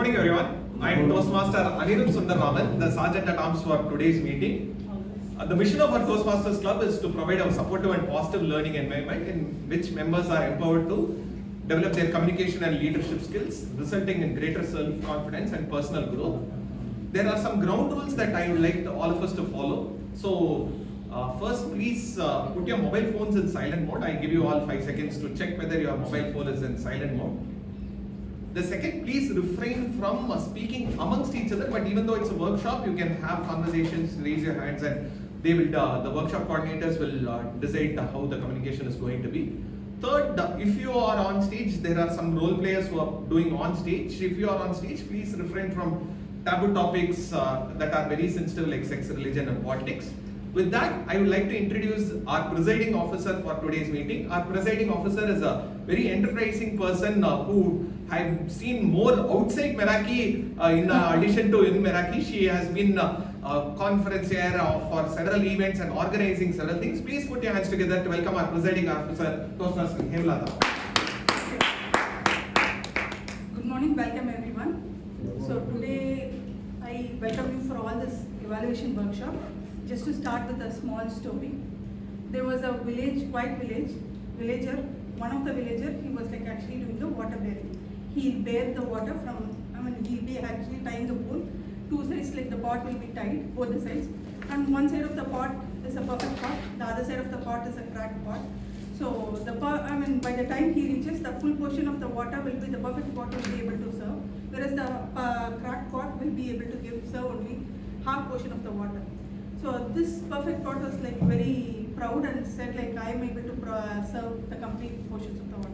morning everyone. I am Toastmaster Anirudh Sundararaman, the Sergeant at Arms for today's meeting. The mission of our Toastmasters Club is to provide a supportive and positive learning environment in which members are empowered to develop their communication and leadership skills, resulting in greater self-confidence and personal growth. There are some ground rules that I would like all of us to follow. So, first, please put your mobile phones in silent mode. I give you all 5 seconds to check whether your mobile phone is in silent mode. The second, please refrain from speaking amongst each other, but even though it's a workshop, you can have conversations, raise your hands, and they will, the workshop coordinators will decide how the communication is going to be. Third, if you are on stage, there are some role players who are doing on stage. If you are on stage, please refrain from taboo topics that are very sensitive like sex, religion, and politics. With that, I would like to introduce our presiding officer for today's meeting. Our presiding officer is a very enterprising person who I've seen more outside Meraki in addition to in Meraki. She has been a conferencier for several events and organizing several things. Please put your hands together to welcome our presiding officer, Toastmaster Hemalata. Good morning, welcome everyone. So today I welcome you for all this evaluation workshop. Just to start with a small story. There was a village, villager, one of the villager, he was like actually doing the water bearing. He'll bear the water from, he'll be actually tying the pole. 2 sides, like the pot will be tied, both the sides. And one side of the pot is a perfect pot, the other side of the pot is a cracked pot. So the pot, by the time he reaches, the full portion of the water will be, the perfect pot will be able to serve. Whereas the cracked pot will be able to serve only half portion of the water. So this perfect pot was like very proud and said like I am able to serve the complete portions of the water.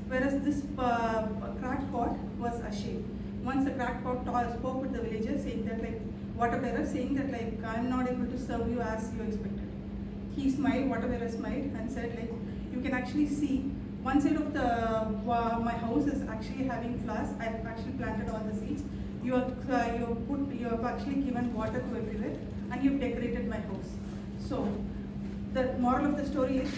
Whereas this cracked pot was ashamed. Once the cracked pot spoke with the villager saying that like water bearer saying that like I am not able to serve you as you expected. He smiled, water bearer smiled and said like you can actually see one side of the my house is actually having flowers. I have actually planted all the seeds. You have actually given water to everywhere and you've decorated my house. So the moral of the story is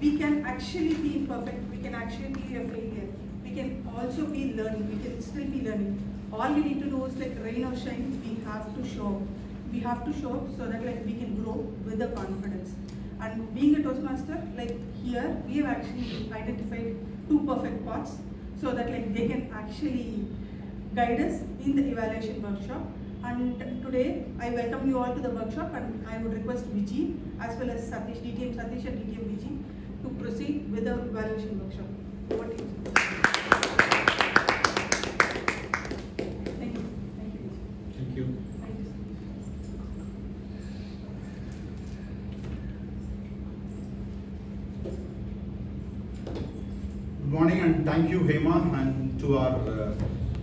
we can actually be imperfect, we can actually be a failure, we can also be learning, we can still be learning. All we need to do is like rain or shine, we have to show up. We have to show up so that like we can grow with the confidence. And being a Toastmaster, like here we have actually identified 2 perfect pots so that like they can actually guide us in the evaluation workshop. And today I welcome you all to the workshop and I would request Vijay as well as Satish, DTM Satish and DTM Vijay to proceed with the evaluation workshop. Over to you. Thank you. Thank you. Thank you. Thank you. Good morning and thank you Hema and to our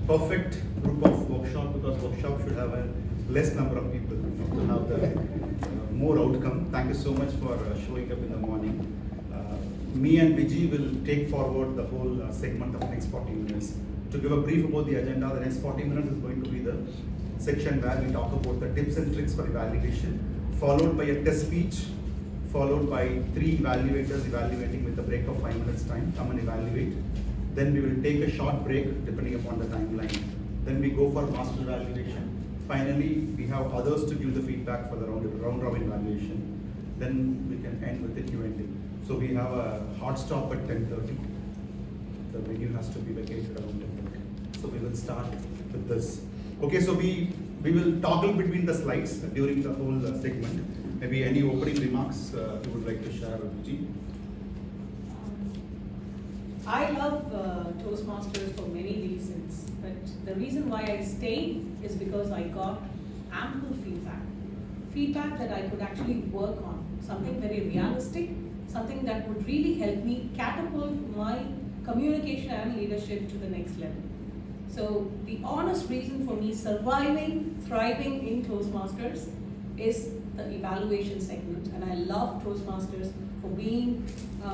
perfect group of workshop, because workshop should have a less number of people to have the more outcome. Thank you so much for showing up in the morning. Me and Vijay will take forward the whole segment of next 40 minutes. To give a brief about the agenda, the next 40 minutes is going to be the section where we talk about the tips and tricks for evaluation, followed by a test speech, followed by 3 evaluators evaluating with a break of 5 minutes time, come and evaluate. Then we will take a short break depending upon the timeline. Then we go for master evaluation. Finally, we have others to give the feedback for the round robin evaluation. Then we can end with the Q&A. So we have a hard stop at 10:30. The venue has to be vacated around 10:30. So we will start with this. Okay, so we will toggle between the slides during the whole segment. Maybe any opening remarks you would like to share with Vijay? I love Toastmasters for many reasons, but the reason why I stayed is because I got ample feedback. Feedback that I could actually work on, something very realistic, something that would really help me catapult my communication and leadership to the next level. So the honest reason for me surviving, thriving in Toastmasters is the evaluation segment, and I love Toastmasters for being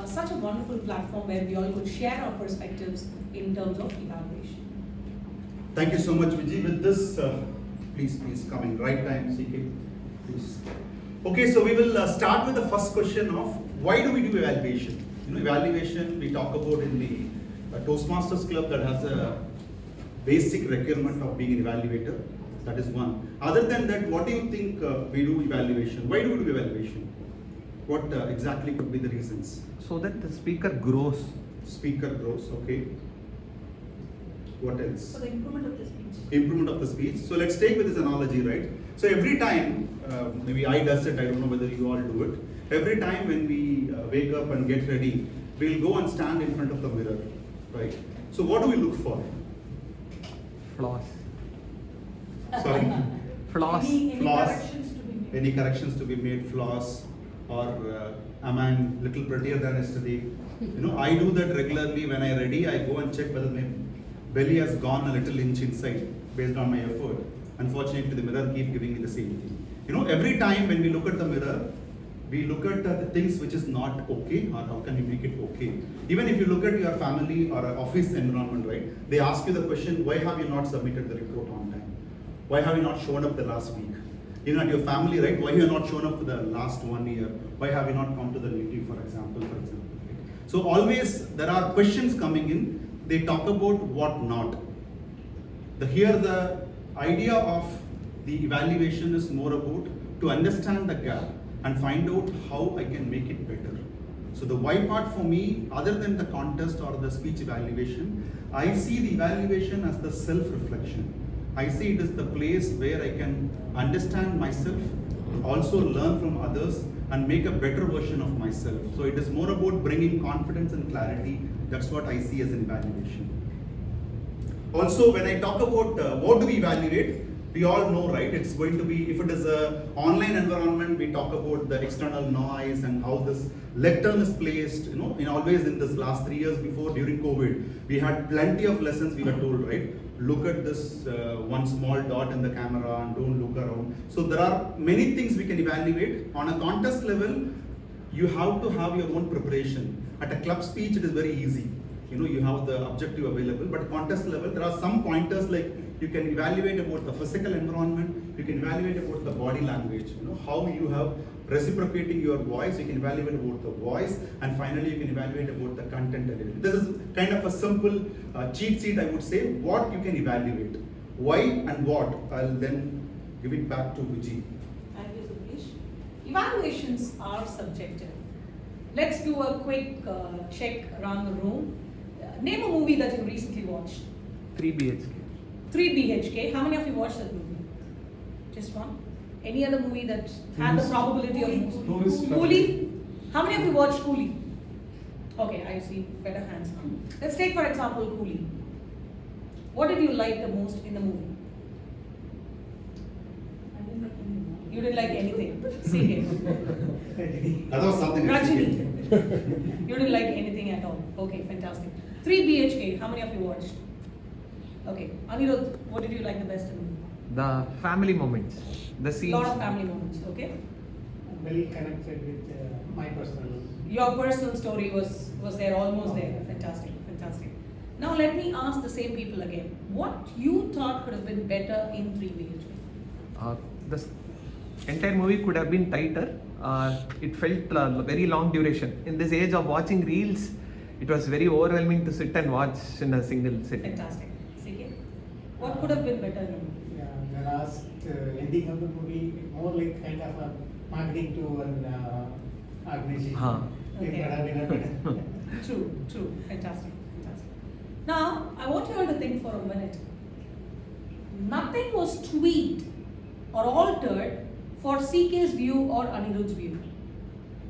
such a wonderful platform where we all could share our perspectives in terms of evaluation. Thank you so much, Vijay. With this, please come in right time, CK, please. Okay, so we will start with the first question of why do we do evaluation? Evaluation we talk about in the Toastmasters Club that has a basic requirement of being an evaluator. That is one. Other than that, what do you think we do evaluation? Why do we do evaluation? What exactly could be the reasons? So that the speaker grows. Speaker grows, okay. What else? For the improvement of the speech. Improvement of the speech. So let's take with this analogy, right? So every time, maybe I does it, I don't know whether you all do it. Every time when we wake up and get ready, we'll go and stand in front of the mirror, right? So what do we look for? Flaws. Sorry? Flaws. Any Flaws. corrections to be made. Any corrections to be made, flaws, or am I little prettier than yesterday? You know, I do that regularly. When I ready, I go and check whether my belly has gone a little inch inside based on my effort. Unfortunately, the mirror keep giving me the same thing. You know, every time when we look at the mirror, we look at the things which is not okay, or how can we make it okay. Even if you look at your family or office environment, right, they ask you the question, why have you not submitted the report on time? Why have you not shown up the last week? Even at your family, right, why you have not shown up for the last 1 year? Why have you not come to the meeting, for example, right? So always there are questions coming in, they talk about what not. Here the idea of the evaluation is more about to understand the gap and find out how I can make it better. So the why part for me, other than the contest or the speech evaluation, I see the evaluation as the self-reflection. I see it as the place where I can understand myself, also learn from others, and make a better version of myself. So it is more about bringing confidence and clarity. That's what I see as an evaluation. Also, when I talk about what do we evaluate, we all know, right? It's going to be, if it is an online environment, we talk about the external noise and how this lectern is placed, you know, always in this last 3 years before, during COVID, we had plenty of lessons we were told, right? Look at this one small dot in the camera and don't look around. So there are many things we can evaluate. On a contest level, you have to have your own preparation. At a club speech, it is very easy. You know, you have the objective available, but contest level, there are some pointers like you can evaluate about the physical environment, you can evaluate about the body language, you know, how you have reciprocating your voice, you can evaluate about the voice, and finally you can evaluate about the content delivery. This is kind of a simple cheat sheet, I would say, what you can evaluate. Why and what, I'll then give it back to Vijay. Thank you, Sukesh. Evaluations are subjective. Let's do a quick check around the room. Name a movie that you recently watched. 3 BHK. 3 BHK. How many of you watched that movie? Just one? Any other movie that had the probability of Coolie? How many of you watched Coolie? Okay, I see better hands now. Let's take for example Coolie. What did you like the most in the movie? I didn't like anyone. You didn't like anything. See him. That was something. Rajini. You didn't like anything at all. Okay, fantastic. 3 BHK. How many of you watched? Okay. Anirudh, what did you like the best in the movie? The family moments. The scenes. Lot of family moments. Okay. Very connected with my personal. Your personal story was there, almost there. Fantastic, fantastic. Now let me ask the same people again. What you thought could have been better in 3 BHK? The entire movie could have been tighter. It felt very long duration. In this age of watching reels, it was very overwhelming to sit and watch in a single sitting. Fantastic. CK? What could have been better in the movie? Yeah, the last ending of the movie, more like kind of a marketing to an organization. Huh. It Okay. could have been a better. True, true. Fantastic, fantastic. Now, I want you all to think for a minute. Nothing was tweaked or altered for CK's view or Anirudh's view,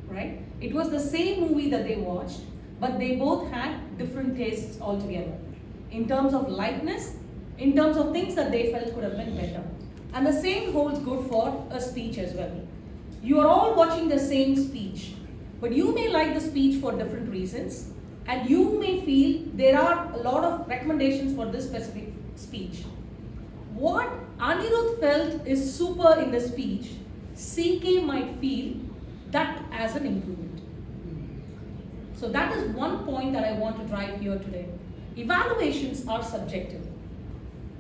right? It was the same movie that they watched, but they both had different tastes altogether. In terms of likeness, in terms of things that they felt could have been better. And the same holds good for a speech as well. You are all watching the same speech, but you may like the speech for different reasons, and you may feel there are a lot of recommendations for this specific speech. What Anirudh felt is super in the speech, CK might feel that as an improvement. So that is one point that I want to drive here today. Evaluations are subjective.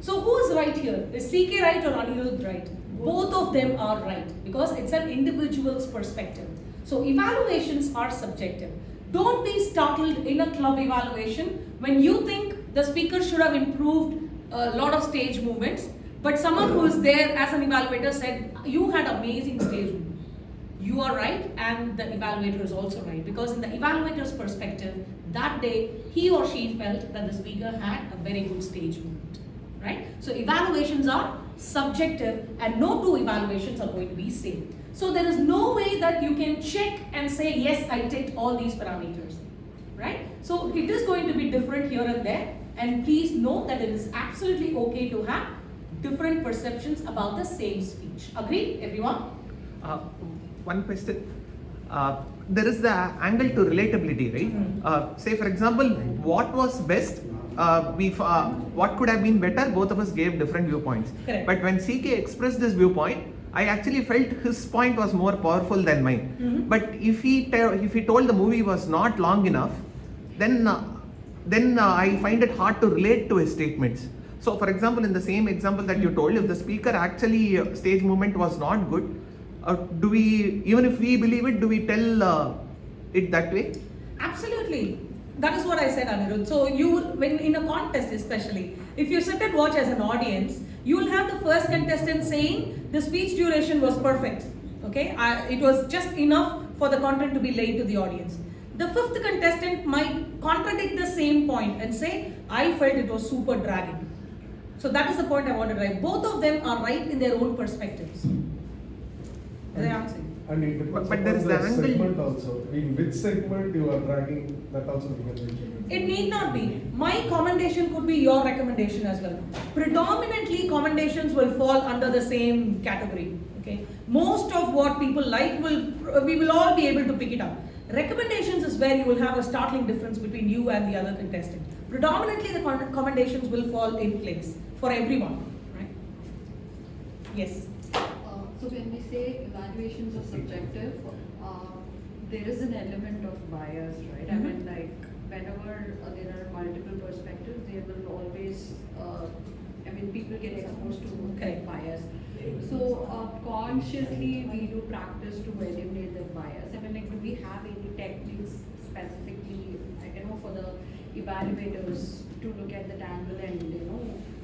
So who is right here? Is CK right or Anirudh right? Both of them are right because it's an individual's perspective. So evaluations are subjective. Don't be startled in a club evaluation when you think the speaker should have improved a lot of stage movements, but someone who is there as an evaluator said, you had amazing stage movement. You are right, and the evaluator is also right, because in the evaluator's perspective, that day he or she felt that the speaker had a very good stage movement, right? So evaluations are subjective, and no two evaluations are going to be same. So there is no way that you can check and say, yes, I ticked all these parameters, right? So it is going to be different here and there, and please know that it is absolutely okay to have different perceptions about the same speech. Agreed, everyone? One question. There is the angle to relatability, right? Say for example, what was best? What could have been better? Both of us gave different viewpoints. Correct. But when CK expressed this viewpoint, I actually felt his point was more powerful than mine. But if he told the movie was not long enough, then I find it hard to relate to his statements. So for example, in the same example that you told, if the speaker actually stage movement was not good, do we, even if we believe it, do we tell it that way? Absolutely. That is what I said, Anirudh. So you will, when in a contest especially, if you sit and watch as an audience, you will have the first contestant saying the speech duration was perfect. Okay, it was just enough for the content to be laid to the audience. The fifth contestant might contradict the same point and say, I felt it was super dragging. So that is the point I want to drive. Both of them are right in their own perspectives. Is I answering? And it depends But there is upon the angle- segment also. In which segment you are dragging, that also we can mention. It need not be. My commendation could be your recommendation as well. Predominantly, commendations will fall under the same category. Okay, most of what people like we will all be able to pick it up. Recommendations is where you will have a startling difference between you and the other contestant. Predominantly, the commendations will fall in place for everyone, right? Yes. So when we say evaluations are subjective, there is an element of bias, right? I mean, like whenever there are multiple perspectives, there will always, people get exposed to Correct. bias. So consciously we do practice to eliminate that bias. I mean, like, do we have any techniques specifically, for the evaluators to look at that angle and,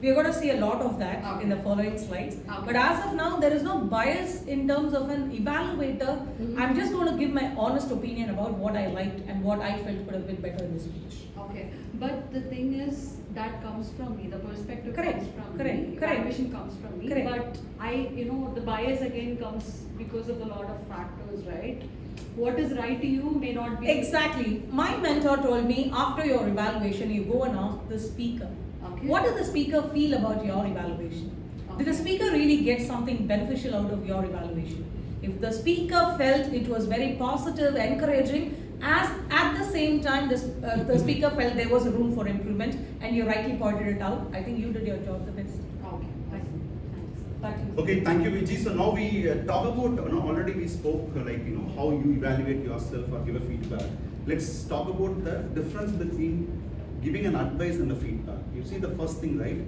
We are going to see a lot of that Okay. in the following slides. Okay. But as of now, there is no bias in terms of an evaluator. I'm just going to give my honest opinion about what I liked and what I felt could have been better in this speech. Okay, but the thing is, that comes from me, the perspective Correct, comes from correct, me, correct. evaluation comes from me. Correct. But the bias again comes because of a lot of factors, right? What is right to you may not be. Exactly. My mentor told me after your evaluation, you go and ask the speaker. Okay. What does the speaker feel about your evaluation? Did the Okay. speaker really get something beneficial out of your evaluation? If the speaker felt it was very positive, encouraging, as at the same time the speaker felt there was a room for improvement, and you rightly pointed it out, I think you did your job the best. Okay, thanks. Back to you. Okay, thank you, Vijay. So now we talk about, already we spoke how you evaluate yourself or give a feedback. Let's talk about the difference between giving an advice and a feedback. You see the first thing, right?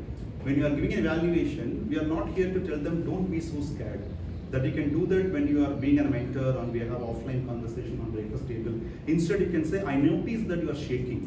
When you are giving an evaluation, we are not here to tell them don't be so scared. That you can do that when you are being a mentor and we have offline conversation on breakfast table. Instead, you can say, I notice that you are shaking.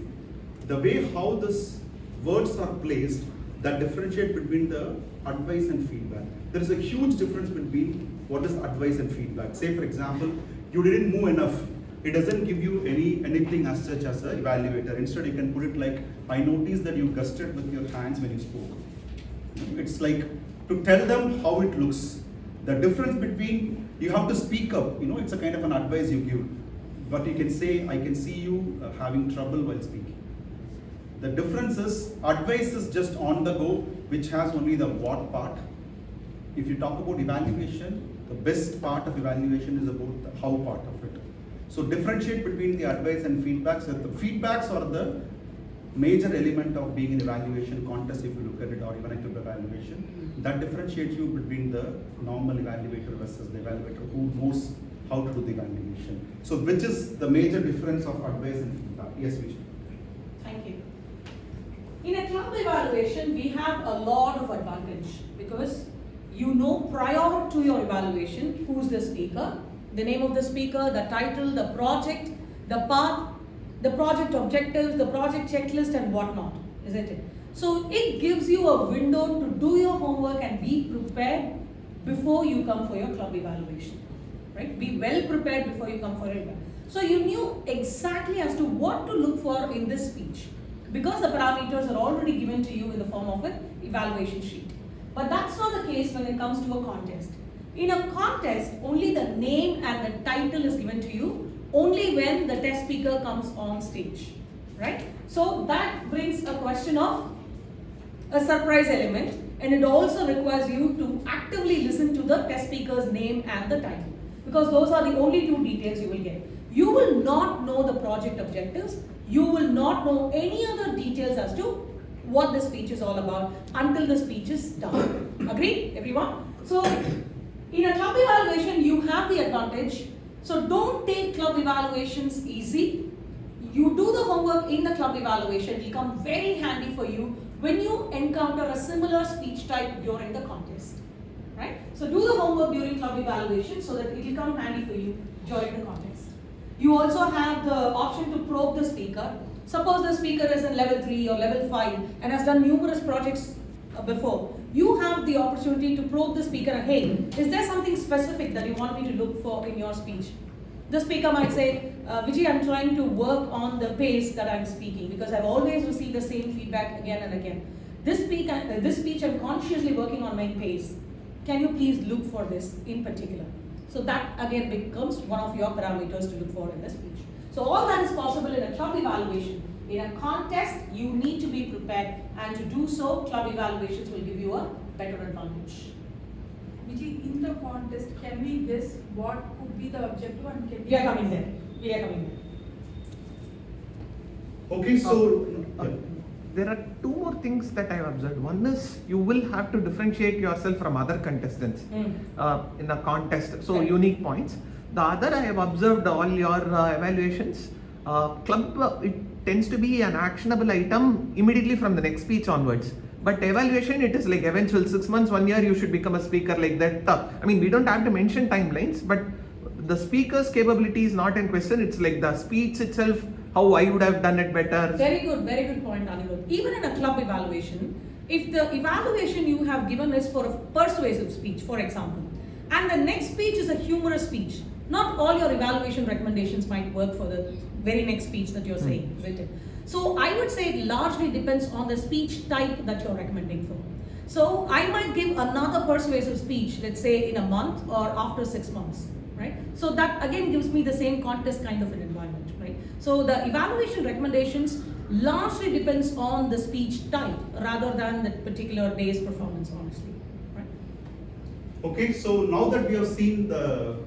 The way how this words are placed, that differentiate between the advice and feedback. There is a huge difference between what is advice and feedback. Say for example, you didn't move enough. It doesn't give you anything as such as an evaluator. Instead, you can put it like, I noticed that you gestured with your hands when you spoke. It's like to tell them how it looks. The difference between, you have to speak up, it's a kind of an advice you give. But you can say, I can see you having trouble while speaking. The difference is, advice is just on the go, which has only the what part. If you talk about evaluation, the best part of evaluation is about the how part of it. So differentiate between the advice and feedbacks. The feedbacks are the major element of being an evaluation contest, if you look at it, or even a group evaluation. That differentiates you between the normal evaluator versus the evaluator who knows how to do the evaluation. So which is the major difference of advice and feedback? Yes, Vijay. Thank you. In a club evaluation, we have a lot of advantage because you know prior to your evaluation who's the speaker, the name of the speaker, the title, the project, the path, the project objectives, the project checklist and whatnot, isn't it? So it gives you a window to do your homework and be prepared before you come for your club evaluation, right? Be well prepared before you come for it. So you knew exactly as to what to look for in this speech because the parameters are already given to you in the form of an evaluation sheet. But that's not the case when it comes to a contest. In a contest, only the name and the title is given to you only when the test speaker comes on stage, right? So that brings a question of a surprise element, and it also requires you to actively listen to the test speaker's name and the title because those are the only two details you will get. You will not know the project objectives, you will not know any other details as to what the speech is all about until the speech is done. Agreed, everyone? So in a club evaluation, you have the advantage. So don't take club evaluations easy. You do the homework in the club evaluation. It will come very handy for you when you encounter a similar speech type during the contest. Right? So do the homework during club evaluation so that it will come handy for you during the contest. You also have the option to probe the speaker. Suppose the speaker is in level 3 or level 5 and has done numerous projects before. You have the opportunity to probe the speaker, hey, is there something specific that you want me to look for in your speech? The speaker might say, Vijay, I'm trying to work on the pace that I'm speaking because I've always received the same feedback again and again. This speech I'm consciously working on my pace. Can you please look for this in particular? So that again becomes one of your parameters to look for in the speech. So all that is possible in a club evaluation. In a contest, you need to be prepared, and to do so, club evaluations will give you a better advantage. Vijay, in the contest, can we guess what could be the objective and can We are coming there. We are coming there. Okay, so There are two more things that I have observed. One is you will have to differentiate yourself from other contestants in a contest, so Correct. unique points. The other, I have observed all your evaluations. Club, it tends to be an actionable item immediately from the next speech onwards. But evaluation, it is like eventual 6 months, 1 year, you should become a speaker like that. I mean, we don't have to mention timelines, but the speaker's capability is not in question. It's like the speech itself, how I would have done it better. Very good point, Anirudh. Even in a club evaluation, if the evaluation you have given is for a persuasive speech, for example, and the next speech is a humorous speech, not all your evaluation recommendations might work for the very next speech that you're saying, isn't it? So I would say it largely depends on the speech type that you're recommending for. So I might give another persuasive speech, let's say in a month or after 6 months, right? So that again gives me the same contest kind of an environment, right? So the evaluation recommendations largely depends on the speech type rather than the particular day's performance, honestly, right? okay, so now that we have seen the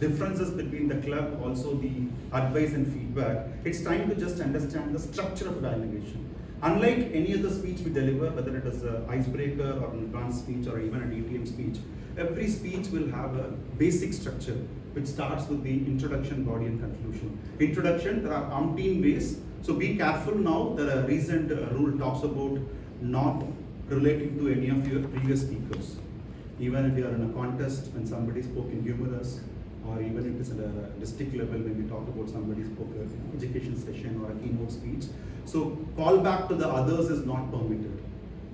differences between the club, also the advice and feedback, it's time to just understand the structure of evaluation. Unlike any other speech we deliver, whether it is an icebreaker or an advanced speech or even an ATM speech, every speech will have a basic structure which starts with the introduction, body and conclusion. Introduction, there are umpteen ways, so be careful now. The recent rule talks about not relating to any of your previous speakers. Even if you are in a contest when somebody spoke in humorous, or even if it's at a district level when we talk about somebody spoke at an education session or a keynote speech. So call back to the others is not permitted,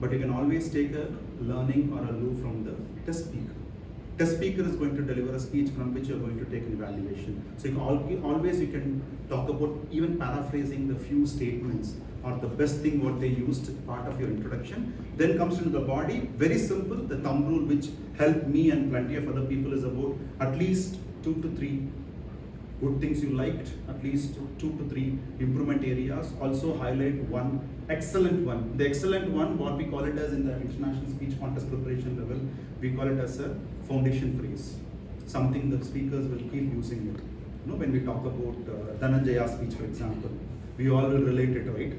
but you can always take a learning or a loop from the test speaker. Test speaker is going to deliver a speech from which you're going to take an evaluation. So you can always you can talk about even paraphrasing the few statements or the best thing what they used part of your introduction. Then comes into the body, very simple, the thumb rule which helped me and plenty of other people is about at least 2 to 3 good things you liked, at least 2 to 3 improvement areas. Also highlight one excellent one. The excellent one, what we call it as in the international speech contest preparation level, we call it as a foundation phrase. Something the speakers will keep using it. You know, when we talk about Dhananjaya's speech, for example, we all will relate it, right?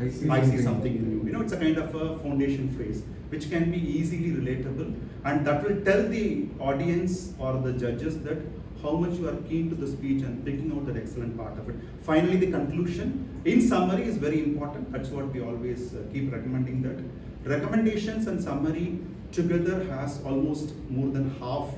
I see something in you. You know, it's a kind of a foundation phrase which can be easily relatable, and that will tell the audience or the judges that how much you are keen to the speech and picking out that excellent part of it. Finally, the conclusion in summary is very important. That's what we always keep recommending, that recommendations and summary together has almost more than half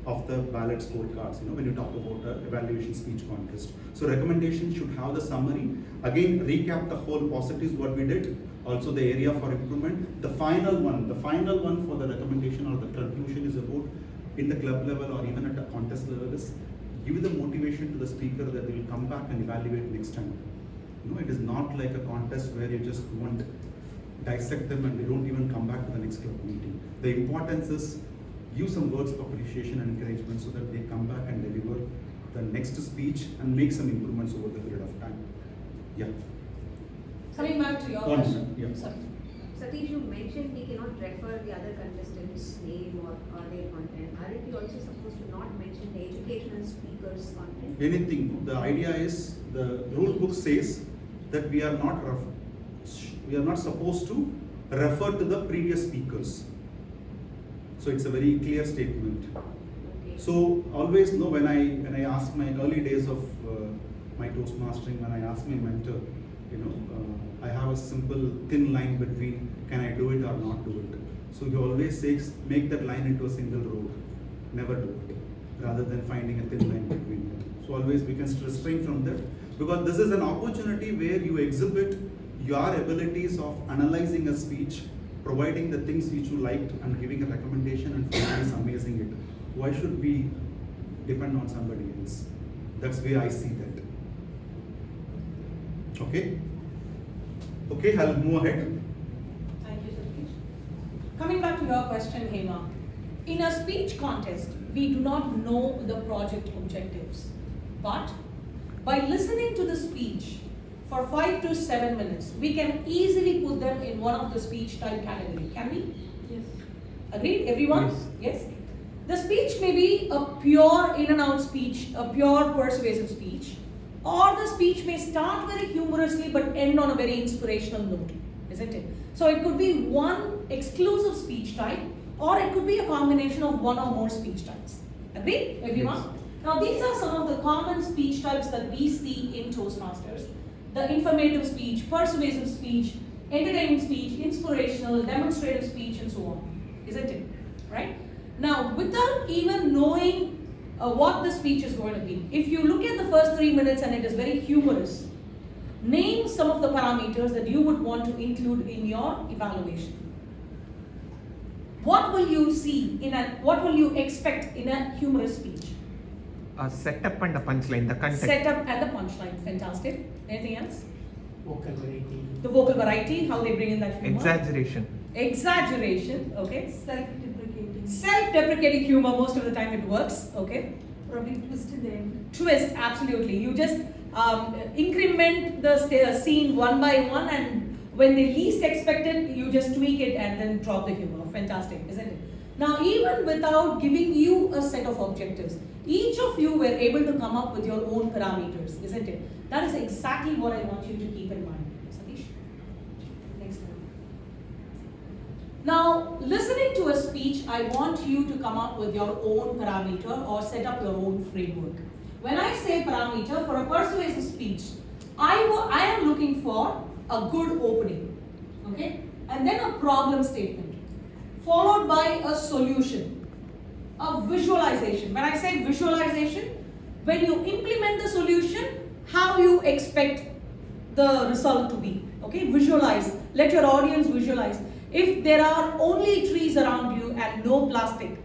of the ballot scorecards, when you talk about evaluation speech contest. So recommendation should have the summary, again recap the whole positives what we did, also the area for improvement. The final one for the recommendation or the conclusion is about in the club level or even at the contest level is give the motivation to the speaker that they will come back and evaluate next time. It is not like a contest where you just want dissect them and they don't even come back to the next club meeting. The importance is give some words of appreciation and encouragement so that they come back and deliver the next speech and make some improvements over the period of time. Yeah. Coming back to your One question. minute, yeah. Sorry. Satish, you mentioned we cannot refer the other contestants' name or their content. Aren't we also supposed to not mention the educational speaker's content? Anything. The idea is the rule book says that we are not supposed to refer to the previous speakers. So it's a very clear statement. Okay. So always know when I ask my early days of my Toastmastering, when I ask my mentor, I have a simple thin line between can I do it or not do it. So he always says make that line into a single road, never do it, rather than finding a thin line between them. So always we can restrain from that because this is an opportunity where you exhibit your abilities of analyzing a speech, providing the things which you liked and giving a recommendation and finally amazing it. Why should we depend on somebody else? That's where I see that. Okay, I'll move ahead. Thank you, Satish. Coming back to your question, Hema. In a speech contest, we do not know the project objectives. But by listening to the speech for 5 to 7 minutes, we can easily put them in one of the speech type category. Can we? Yes. Agreed, everyone? Yes. The speech may be a pure in and out speech, a pure persuasive speech, or the speech may start very humorously but end on a very inspirational note, isn't it? So it could be one exclusive speech type, or it could be a combination of one or more speech types. Agreed, everyone? Yes. Now these are some of the common speech types that we see in Toastmasters. The informative speech, persuasive speech, entertaining speech, inspirational, demonstrative speech, and so on, isn't it? Right? Now, without even knowing what the speech is going to be, if you look at the first 3 minutes and it is very humorous, name some of the parameters that you would want to include in your evaluation. What will you see what will you expect in a humorous speech? A setup and a punchline, the content. Setup and the punchline, fantastic. Anything else? Vocal variety. The vocal variety, how they bring in that humor. Exaggeration. Exaggeration, okay. Self-deprecating. Self-deprecating humor, most of the time it works, okay. Probably twist in the end. Twist, absolutely. You just increment the scene one by one, and when they least expect it, you just tweak it and then drop the humor. Fantastic, isn't it? Now, even without giving you a set of objectives, each of you were able to come up with your own parameters, isn't it? That is exactly what I want you to keep in mind. Satish, next one. Now, listening to a speech, I want you to come up with your own parameter or set up your own framework. When I say parameter, for a persuasive speech, I am looking for a good opening, okay? And then a problem statement, followed by a solution, a visualization. When I say visualization, when you implement the solution, how you expect the result to be, okay? Visualize, let your audience visualize. If there are only trees around you and no plastic,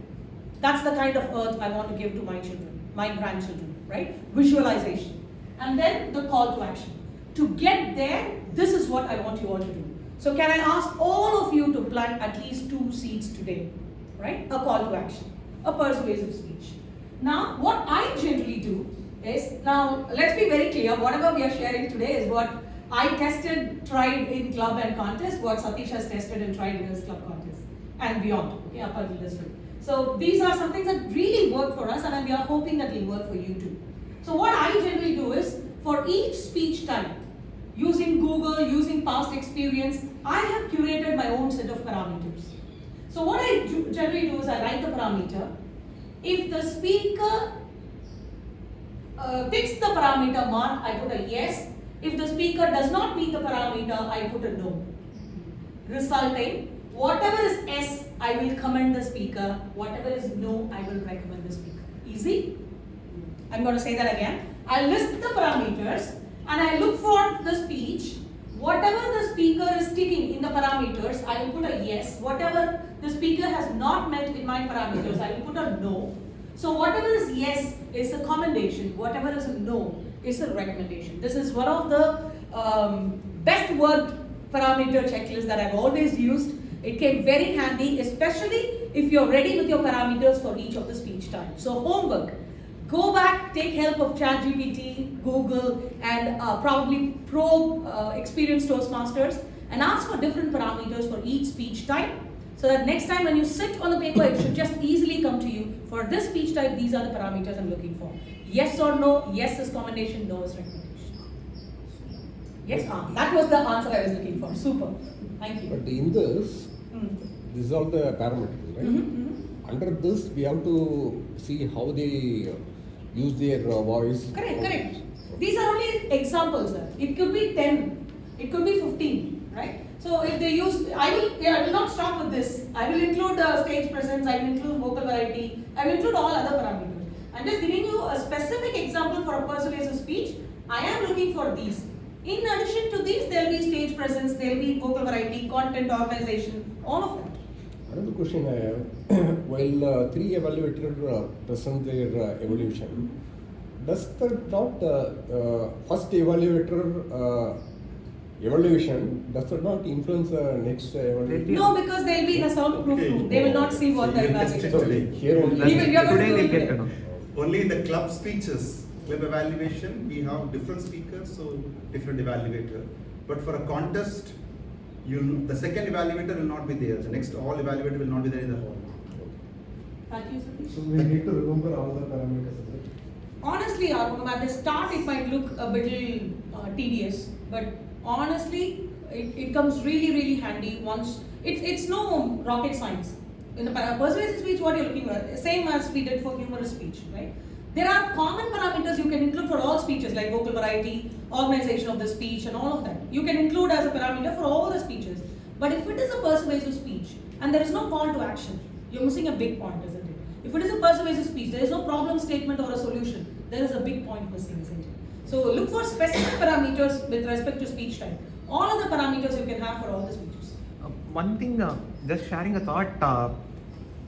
that's the kind of earth I want to give to my children, my grandchildren, right? Visualization. And then the call to action. To get there, this is what I want you all to do. So can I ask all of you to plant at least 2 seeds today, right? A call to action, a persuasive speech. Now, what I generally do is, now let's be very clear, whatever we are sharing today is what I tested, tried in club and contest, what Satish has tested and tried in his club contest and beyond, okay, up until this week. So these are some things that really work for us, and we are hoping that will work for you too. So what I generally do is, for each speech type, using Google, using past experience, I have curated my own set of parameters. So what I generally do is I write the parameter. If the speaker ticks the parameter mark, I put a yes. If the speaker does not meet the parameter, I put a no. Resulting, Whatever is yes, I will commend the speaker. Whatever is no, I will recommend the speaker. Easy? I'm going to say that again. I list the parameters and I look for the speech. Whatever the speaker is ticking in the parameters, I will put a yes. Whatever the speaker has not met in my parameters, I will put a no. So whatever is yes is a commendation. Whatever is a no is a recommendation. This is one of the best worked parameter checklists that I've always used. It came very handy, especially if you're ready with your parameters for each of the speech types. So homework. Go back, take help of ChatGPT, Google, and probably experienced Toastmasters, and ask for different parameters for each speech type, so that next time when you sit on the paper, it should just easily come to you. For this speech type, these are the parameters I'm looking for. Yes or no, yes is commendation, no is recommendation. Yes, that was the answer I was looking for. Super. Thank you. But in this, these are the parameters, right? Under this, we have to see how they use their voice. Correct. These are only examples, sir. It could be 10, it could be 15, right? So if they use, I will not stop with this. I will include stage presence, I will include vocal variety, I will include all other parameters. I'm just giving you a specific example for a persuasive speech. I am looking for these. In addition to these, there will be stage presence, there will be vocal variety, content organization, all of that. Another question I have, while 3 evaluators present their evaluation, does that not first evaluator evaluation, does that not influence next evaluator? No, because they will be in a soundproof room. They will not see what the evaluation So is. here only. Even you are going Today to do we'll it get to today. know. Only in the club speeches, club evaluation, we have different speakers, so different evaluator. But for a contest, the second evaluator will not be there. The next all evaluator will not be there in the hall. Thank you, Satish. So we need to remember all the parameters, is it? Honestly, Arugam, at the start it might look a bit tedious, but honestly, it comes really handy once. It's no rocket science. In the persuasive speech, what you're looking for, same as we did for humorous speech, right? There are common parameters you can include for all speeches, like vocal variety, organization of the speech, and all of that. You can include as a parameter for all the speeches. But if it is a persuasive speech and there is no call to action, you're missing a big point, isn't it? If it is a persuasive speech, there is no problem statement or a solution. There is a big point missing, isn't it? So look for specific parameters with respect to speech type. All of the parameters you can have for all the speeches. One thing, just sharing a thought.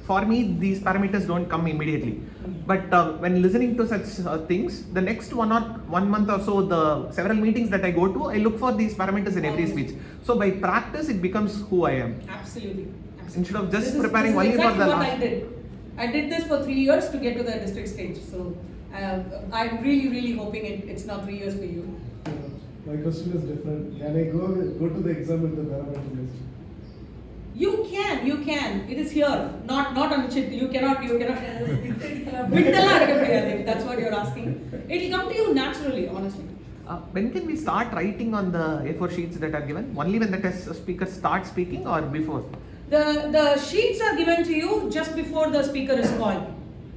For me, these parameters don't come immediately. But when listening to such things, the next 1 month or so, the several meetings that I go to, I look for these parameters in every speech. So by practice, it becomes who I am. Absolutely. Instead of just This is preparing only exactly for the what last. I did this for 3 years to get to the district stage. So I'm really hoping it's not 3 years for you. My question is different. Can I go to the exam with the parameter list? You can. It is here, not on the chip. You cannot. If that's what you're asking. It'll come to you naturally, honestly. When can we start writing on the A4 sheets that are given? Only when the test speaker starts speaking or before? The sheets are given to you just before the speaker is called.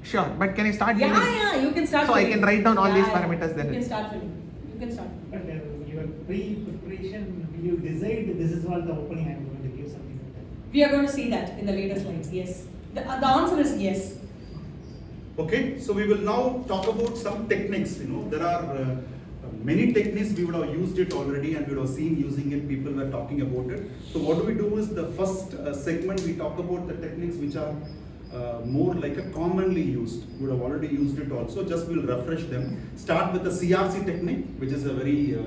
Sure, but can I start? Yeah, you can start. So I filling. can write down all these Yeah, parameters then. You can start filling. You can start. But your pre-preparation, you decide this is what the opening I'm going to give something like that. We are going to see that in the later slides. Yes. The answer is yes. Okay, so we will now talk about some techniques. There are many techniques, we would have used it already and we would have seen using it, people were talking about it. So what we do is the first segment, we talk about the techniques which are more like a commonly used. We would have already used it also, just we'll refresh them. Start with the CRC technique, which is a very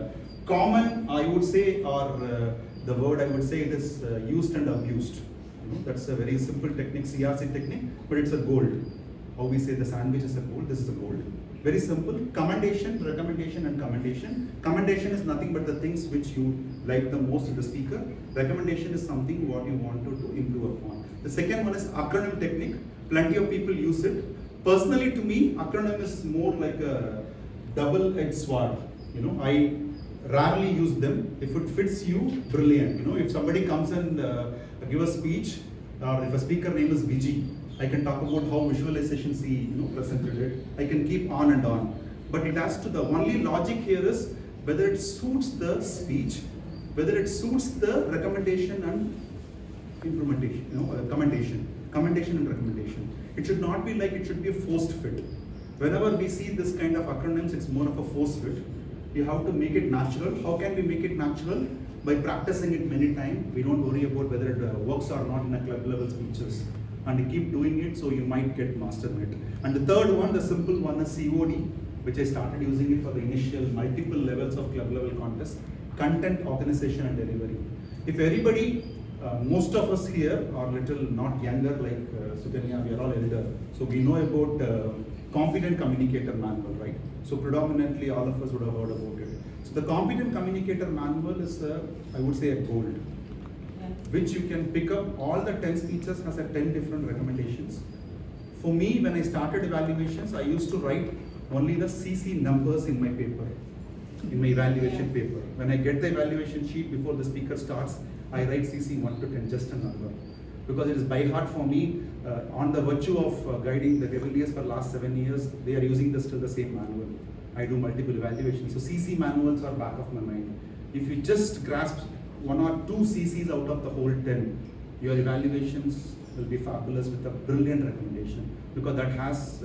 common, I would say, or the word I would say it is used and abused. That's a very simple technique, CRC technique, but it's a gold. How we say the sandwich is a gold, this is a gold. Very simple, commendation, recommendation and commendation. Commendation is nothing but the things which you like the most in the speaker. Recommendation is something what you want to improve upon. The second one is acronym technique. Plenty of people use it. Personally to me, acronym is more like a double-edged sword. I rarely use them. If it fits you, brilliant. If somebody comes and give a speech, or if a speaker name is Vijay, I can talk about how visualizations he presented it. I can keep on and on. But it has to, the only logic here is whether it suits the speech, whether it suits the recommendation and implementation, commendation and recommendation. It should not be like it should be a forced fit. Whenever we see this kind of acronyms, it's more of a forced fit. You have to make it natural. How can we make it natural? By practicing it many times. We don't worry about whether it works or not in a club level speeches. And you keep doing it, so you might get mastered it. And the third one, the simple one, is COD, which I started using it for the initial multiple levels of club level contest: content, organization, and delivery. If everybody, most of us here are little not younger like Sukanya, we are all elder. So we know about Competent Communicator Manual, right? So predominantly all of us would have heard about it. So the Competent Communicator Manual is, I would say, a gold, which you can pick up. All the 10 speeches has a 10 different recommendations. For me, when I started evaluations, I used to write only the CC numbers in my paper, in my evaluation paper. When I get the evaluation sheet before the speaker starts, I write CC 1 to 10, just a number. Because it is by heart for me, on the virtue of guiding the Cavaliers for last 7 years, they are using this still the same manual. I do multiple evaluations. So CC manuals are back of my mind. If you just grasp 1 or 2 CCs out of the whole 10, your evaluations will be fabulous with a brilliant recommendation, because that has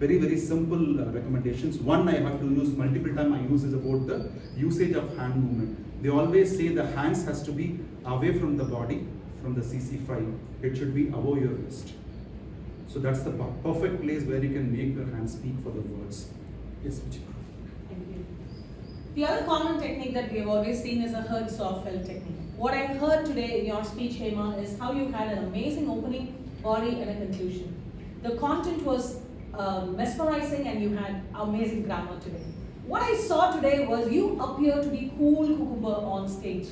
very, very simple recommendations. One I have to use multiple times, I use is about the usage of hand movement. They always say the hands has to be away from the body, from the CC5. It should be above your wrist. So that's the perfect place where you can make your hands speak for the words. Yes, Vijay. Thank you. The other common technique that we have always seen is a heard, saw, felt technique. What I heard today in your speech, Hema, is how you had an amazing opening, body, and a conclusion. The content was mesmerizing, and you had amazing grammar today. What I saw today was you appear to be cool cucumber on stage.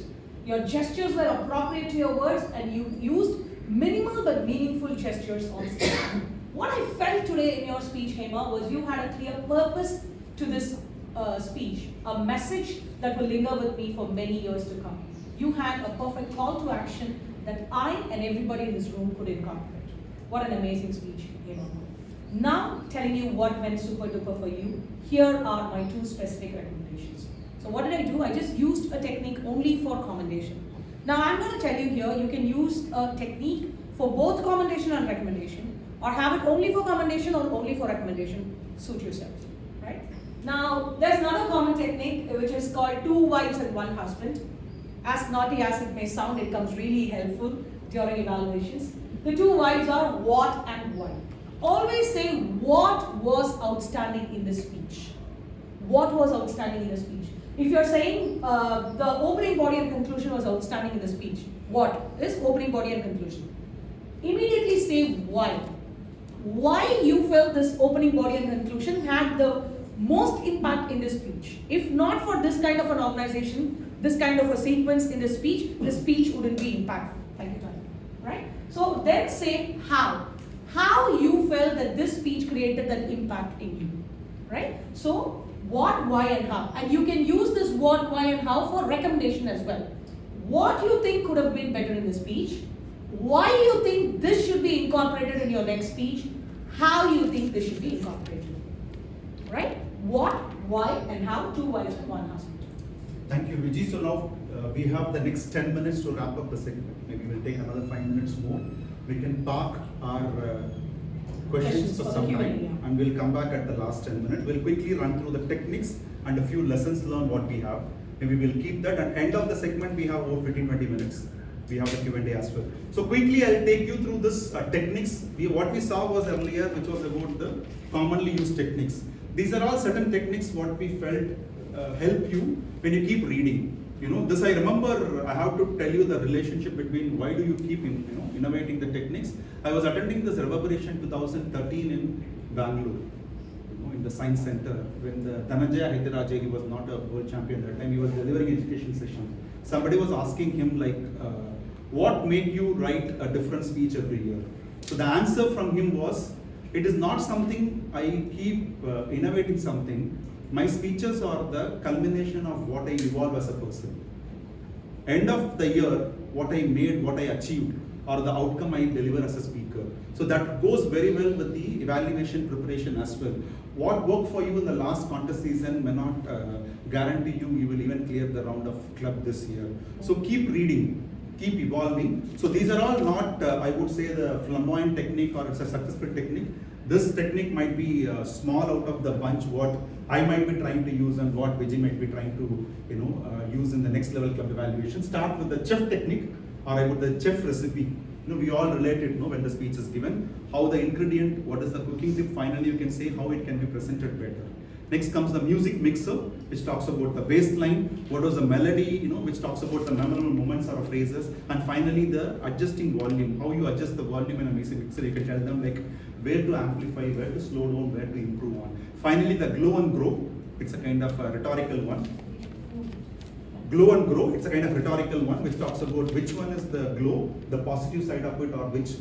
Your gestures were appropriate to your words, and you used minimal but meaningful gestures on stage. What I felt today in your speech, Hema, was you had a clear purpose to this speech, a message that will linger with me for many years to come. You had a perfect call to action that I and everybody in this room could incorporate. What an amazing speech, Hema. Now, telling you what went super duper for you, here are my 2 specific recommendations. So what did I do? I just used a technique only for commendation. Now I'm going to tell you here, you can use a technique for both commendation and recommendation, or have it only for commendation or only for recommendation. Suit yourself, right? Now, there's another common technique which is called 2 wives and 1 husband. As naughty as it may sound, it comes really helpful during evaluations. The 2 wives are what and why. Always say what was outstanding in the speech. What was outstanding in the speech? If you're saying the opening, body, and conclusion was outstanding in the speech, what is opening, body, and conclusion? Immediately say why. Why you felt this opening, body, and conclusion had the most impact in this speech. If not for this kind of an organization, this kind of a sequence in the speech wouldn't be impactful. Thank you, Tanya. Right? So then say how. How you felt that this speech created that impact in you. Right? So what, why, and how. And you can use this what, why, and how for recommendation as well. What you think could have been better in the speech, why you think this should be incorporated in your next speech, how you think this should be incorporated. Right? What, why, and how, 2 wives and 1 husband. Thank you, Vijay. So now we have the next 10 minutes to wrap up the segment. Maybe we'll take another 5 minutes more. We can park our questions for some time, and we'll come back at the last 10 minutes. We'll quickly run through the techniques and a few lessons learned what we have. Maybe we'll keep that. At end of the segment, we have over 15-20 minutes. We have the Q&A as well. So quickly, I'll take you through this techniques. What we saw was earlier, which was about the commonly used techniques. These are all certain techniques what we felt help you when you keep reading. You know, this I remember, I have to tell you the relationship between why do you keep innovating the techniques. I was attending this Reverberation 2013 in Bangalore, in the Science Center, when the Dhananjaya Hyderraja, he was not a world champion at that time, he was delivering education session. Somebody was asking him like, what made you write a different speech every year? So the answer from him was, it is not something I keep innovating something. My speeches are the culmination of what I evolve as a person. End of the year, what I made, what I achieved, or the outcome I deliver as a speaker. So that goes very well with the evaluation preparation as well. What worked for you in the last contest season may not guarantee you will even clear the round of club this year. So keep reading. keep evolving. So these are all not, I would say, the flamboyant technique or it's a successful technique. This technique might be small out of the bunch what I might be trying to use and what Vijay might be trying to use in the next level club evaluation. Start with the chef technique, or I would the chef recipe. We all relate it when the speech is given, how the ingredient, what is the cooking tip, finally you can say how it can be presented better. Next comes the music mixer, which talks about the bass line, what was the melody, which talks about the memorable moments or phrases, and finally the adjusting volume, how you adjust the volume in a music mixer. You can tell them like where to amplify, where to slow down, where to improve on. Finally the glow and grow, it's a kind of a rhetorical one. Glow and grow, it's a kind of rhetorical one which talks about which one is the glow, the positive side of it, or which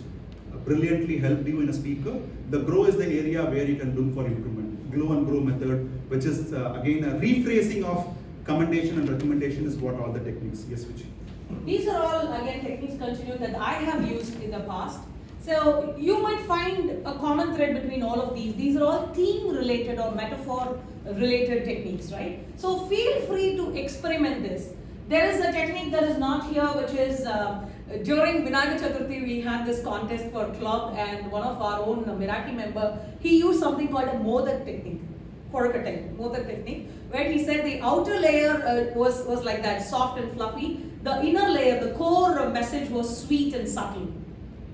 brilliantly helped you in a speaker. The grow is the area where you can look for improvement. Glow and grow method, which is again a rephrasing of commendation and recommendation is what all the techniques. Yes, Vijay. These are all again techniques continue that I have used in the past. So you might find a common thread between all of these. These are all theme related or metaphor related techniques, right? So feel free to experiment this. There is a technique that is not here, which is during Vinayak Chaturthi we had this contest for club, and one of our own Miraki member, he used something called a Modak technique, Modak technique, where he said the outer layer was like that, soft and fluffy. The inner layer, the core message was sweet and subtle,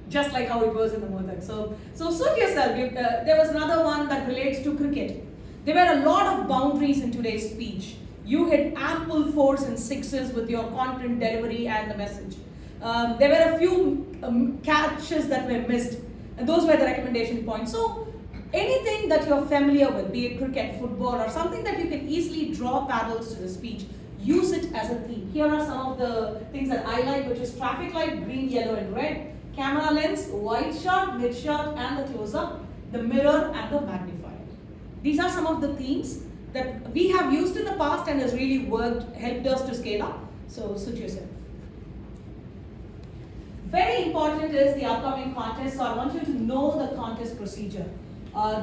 just like how it was in the Modak. So suit yourself. There was another one that relates to cricket. There were a lot of boundaries in today's speech. You hit ample 4s and 6s with your content delivery and the message. There were a few catches that were missed, and those were the recommendation points. So anything that you're familiar with, be it cricket, football, or something that you can easily draw parallels to the speech, use it as a theme. Here are some of the things that I like, which is traffic light, green, yellow, and red, camera lens, wide shot, mid shot, and the close-up, the mirror, and the magnifier. These are some of the themes that we have used in the past and has really worked, helped us to scale up. So suit yourself. Very important is the upcoming contest, so I want you to know the contest procedure.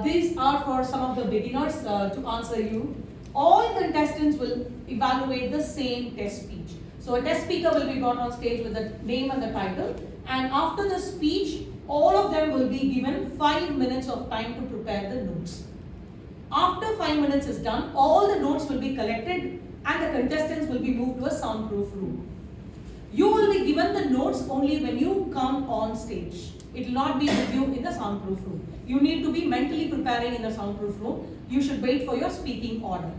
These are for some of the beginners to answer you. All contestants will evaluate the same test speech. So a test speaker will be brought on stage with the name and the title, and after the speech, all of them will be given 5 minutes of time to prepare the notes. After 5 minutes is done, all the notes will be collected and the contestants will be moved to a soundproof room. You will be given the notes only when you come on stage. It will not be with you in the soundproof room. You need to be mentally preparing in the soundproof room. You should wait for your speaking order.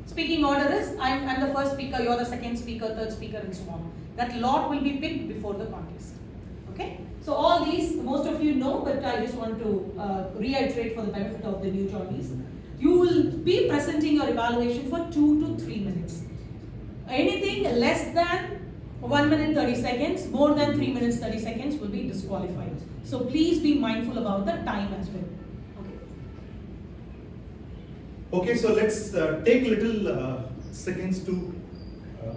Speaking order is, I'm the first speaker, you're the second speaker, third speaker, and so on. That lot will be picked before the contest. Okay? So all these, most of you know, but I just want to reiterate for the benefit of the new joinees. You will be presenting your evaluation for 2 to 3 minutes. Anything less than 1 minute 30 seconds, more than 3 minutes 30 seconds will be disqualified. So please be mindful about the time as well. Okay, so let's take little seconds to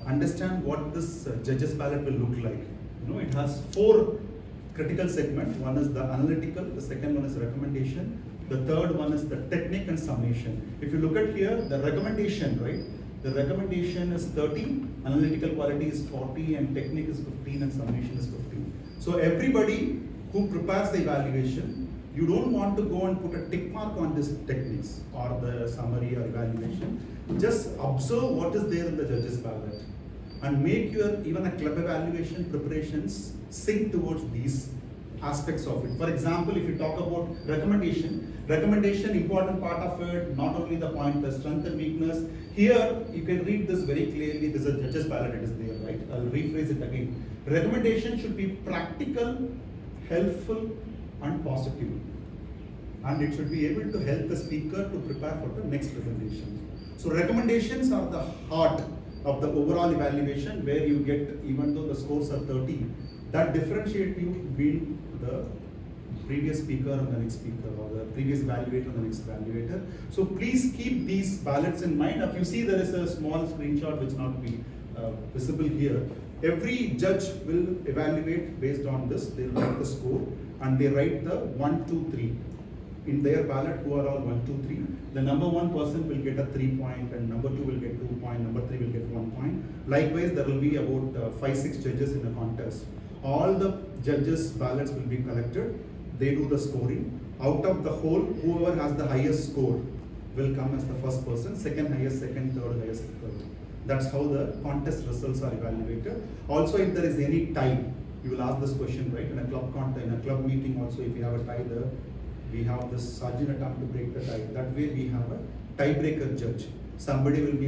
understand what this judges ballot will look like. It has 4 critical segments. One is the analytical, the second one is recommendation, the third one is the technique and summation. If you look at here, the recommendation, right? The recommendation is 30, analytical quality is 40, and technique is 15, and summation is 15. So everybody who prepares the evaluation, you don't want to go and put a tick mark on these techniques or the summary or evaluation. Just observe what is there in the judges ballot and make your even a club evaluation preparations sync towards these aspects of it. For example, if you talk about recommendation, important part of it, not only the point, the strength and weakness. Here, you can read this very clearly. This is a judges ballot, it is there, right? I'll rephrase it again. Recommendation should be practical, helpful, and positive. And it should be able to help the speaker to prepare for the next presentation. So recommendations are the heart of the overall evaluation, where you get, even though the scores are 30, that differentiate you between the previous speaker and the next speaker, or the previous evaluator and the next evaluator. So please keep these ballots in mind. If you see, there is a small screenshot which not be visible here. Every judge will evaluate based on this. They write the score and they write the 1, 2, 3. in their ballot who are all 1, 2, 3. The number 1 person will get a 3 point, and number 2 will get 2 point, number 3 will get 1 point. Likewise, there will be about 5, 6 judges in a contest. All the judges' ballots will be collected. They do the scoring. Out of the whole, whoever has the highest score will come as the first person, second highest, second, third highest, third. That's how the contest results are evaluated. Also, if there is any tie, you will ask this question, right? In a club meeting also, if you have a tie there, we have this sergeant at arms to break the tie. That way we have a tiebreaker judge. Somebody will be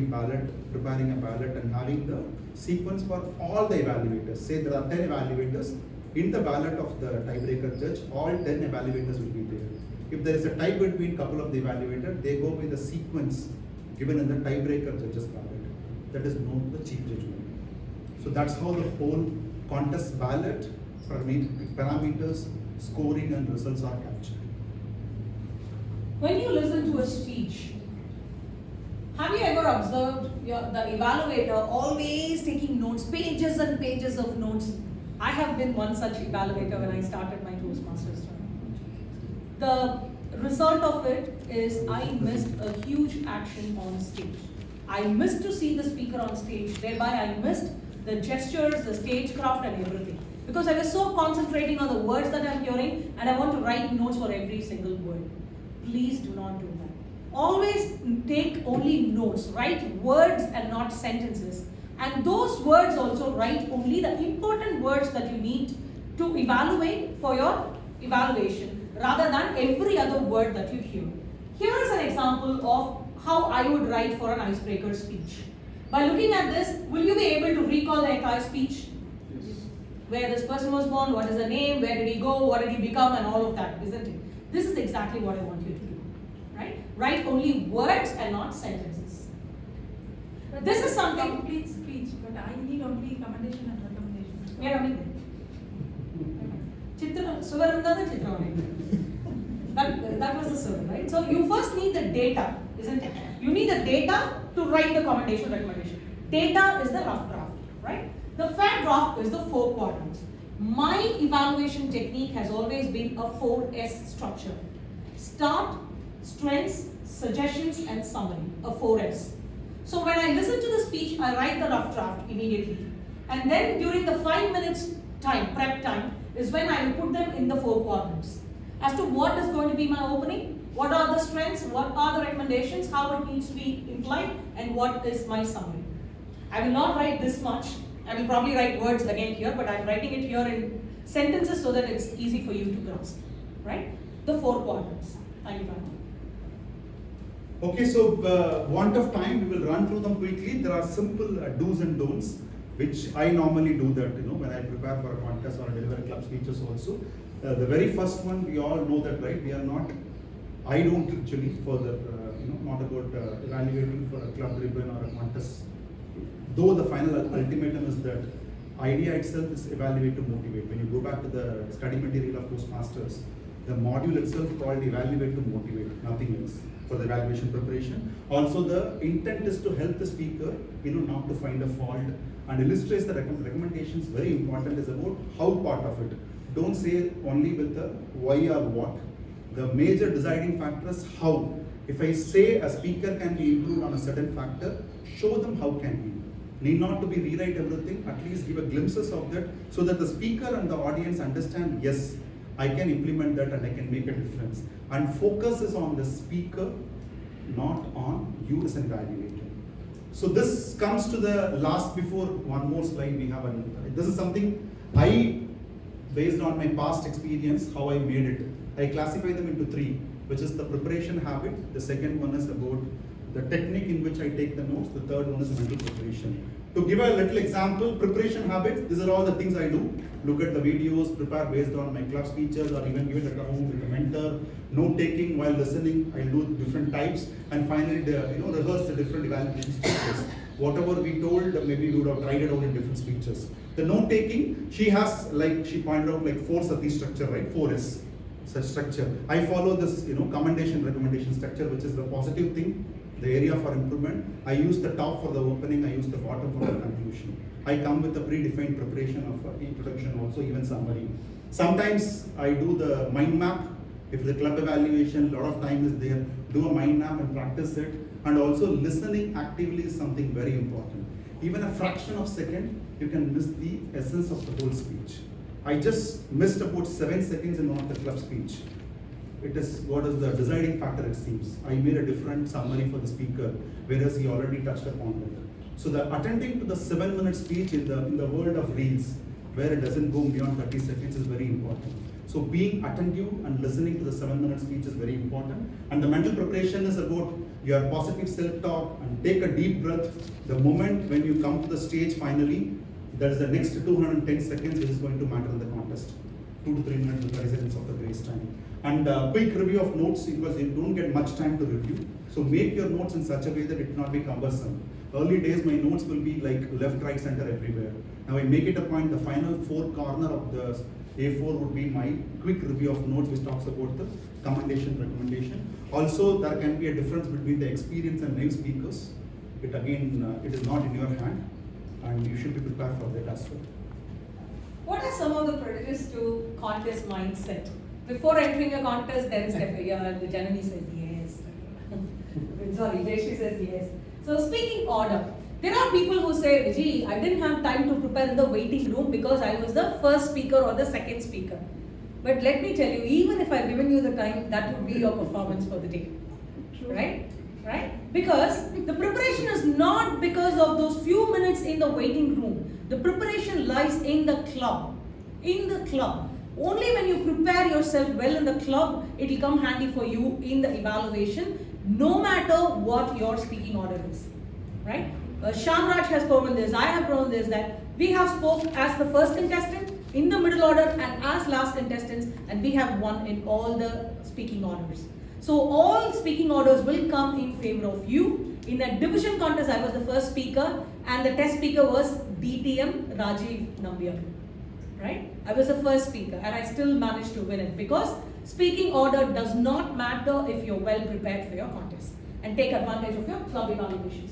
preparing a ballot and having the sequence for all the evaluators. Say there are 10 evaluators. In the ballot of the tiebreaker judge, all 10 evaluators will be there. If there is a tie between couple of the evaluators, they go with the sequence given in the tiebreaker judge's ballot. That is known to the chief judge. So that's how the whole contest ballot parameters, scoring and results are captured. When you listen to a speech, have you ever observed the evaluator always taking notes, pages and pages of notes? I have been one such evaluator when I started my Toastmasters journey. The result of it is I missed a huge action on stage. I missed to see the speaker on stage, thereby I missed the gestures, the stagecraft and everything. Because I was so concentrating on the words that I'm hearing and I want to write notes for every single word. Please do not do that. Always take only notes, write words and not sentences. And those words also write only the important words that you need to evaluate for your evaluation rather than every other word that you hear. Here is an example of how I would write for an icebreaker speech. By looking at this, will you be able to recall the entire speech? Yes. Where this person was born, what is the name, where did he go, what did he become, and all of that, isn't it? This is exactly what I want you to do, right? Write only words and not sentences. But This that is something. complete speech, but I need only commendation and recommendation. Yeah, that was the survey, right? So you first need the data, isn't it? You need the data to write the commendation recommendation. Data is the rough draft, right? The fair draft is the 4 quadrants. My evaluation technique has always been a 4S structure. Start, strengths, suggestions and summary, a 4S. So when I listen to the speech, I write the rough draft immediately. And then during the 5 minutes time, prep time, is when I will put them in the 4 quadrants. As to what is going to be my opening, what are the strengths, what are the recommendations, how it needs to be implied, and what is my summary. I will not write this much. I will probably write words again here, but I'm writing it here in sentences so that it's easy for you to grasp, right? The 4 quadrants. Thank you very much. Okay, so want of time, we will run through them quickly. There are simple do's and don'ts, which I normally do that, when I prepare for a contest or deliver club speeches also. The very first one, we all know that, right? I don't actually further, not about evaluating for a club ribbon or a contest. Though the final ultimatum is that idea itself is evaluate to motivate. When you go back to the study material of Toastmasters, the module itself called evaluate to motivate, nothing else for the evaluation preparation. Also, the intent is to help the speaker, not to find a fault and illustrates the recommendations. Very important is about how part of it. Don't say only with the why or what. The major deciding factor is how. If I say a speaker can be improved on a certain factor, show them how can be. Need not to be rewrite everything, at least give a glimpses of that so that the speaker and the audience understand, yes, I can implement that and I can make a difference. And focus is on the speaker, not on you as an evaluator. So this comes to the last before one more slide we have. This is something based on my past experience, how I made it. I classify them into 3, which is the preparation habit. The second one is about the technique in which I take the notes. The third one is mental preparation. To give a little example, preparation habits, these are all the things I do. Look at the videos, prepare based on my club speeches or even give it at home with a mentor. Note taking while listening, I'll do different types. And finally, rehearse the different evaluation speeches. Whatever we told, maybe we would have tried it out in different speeches. The note taking, she has, like she pointed out, like 4 Sati structure, right? 4S such structure. I follow this, commendation, recommendation structure, which is the positive thing, the area for improvement. I use the top for the opening, I use the bottom for the conclusion. I come with a predefined preparation of introduction, also even summary. Sometimes I do the mind map. If the club evaluation, a lot of time is there, do a mind map and practice it. And also listening actively is something very important. Even a fraction of second, you can miss the essence of the whole speech. I just missed about 7 seconds in one of the club speech. It is what is the deciding factor, it seems. I made a different summary for the speaker, whereas he already touched upon it. So the attending to the 7-minute speech in the world of reels, where it doesn't go beyond 30 seconds, is very important. So being attentive and listening to the 7-minute speech is very important. And the mental preparation is about your positive self-talk, and take a deep breath. The moment when you come to the stage finally, that is the next 210 seconds which is going to matter in the contest. 2 to 3 minutes and 30 seconds of the grace time. And quick review of notes, because you don't get much time to review. So make your notes in such a way that it will not be cumbersome. Early days, my notes will be like left, right, center, everywhere. Now I make it a point, the final 4 corner of the A4 would be my quick review of notes, which talks about the commendation, recommendation. Also, there can be a difference between the experienced and new speakers. It again, it is not in your hand, and you should be prepared for that as well. What are some of the prejudices to contest mindset? Before entering a contest, there is definitely, the Janani says yes. Sorry, Jayashree says yes. So speaking order, there are people who say, gee, I didn't have time to prepare in the waiting room because I was the first speaker or the second speaker. But let me tell you, even if I've given you the time, that would be your performance for the day. Right? Right? Because the preparation is not because of those few minutes in the waiting room. The preparation lies in the club. In the club. Only when you prepare yourself well in the club, it will come handy for you in the evaluation, no matter what your speaking order is. Right? Shamraj has proven this, I have proven this, that we have spoke as the first contestant, in the middle order, and as last contestants, and we have won in all the speaking orders. So all speaking orders will come in favor of you. In a division contest, I was the first speaker, and the test speaker was DTM Rajiv Nambiar. Right? I was the first speaker, and I still managed to win it, because speaking order does not matter if you're well prepared for your contest, and take advantage of your club evaluations.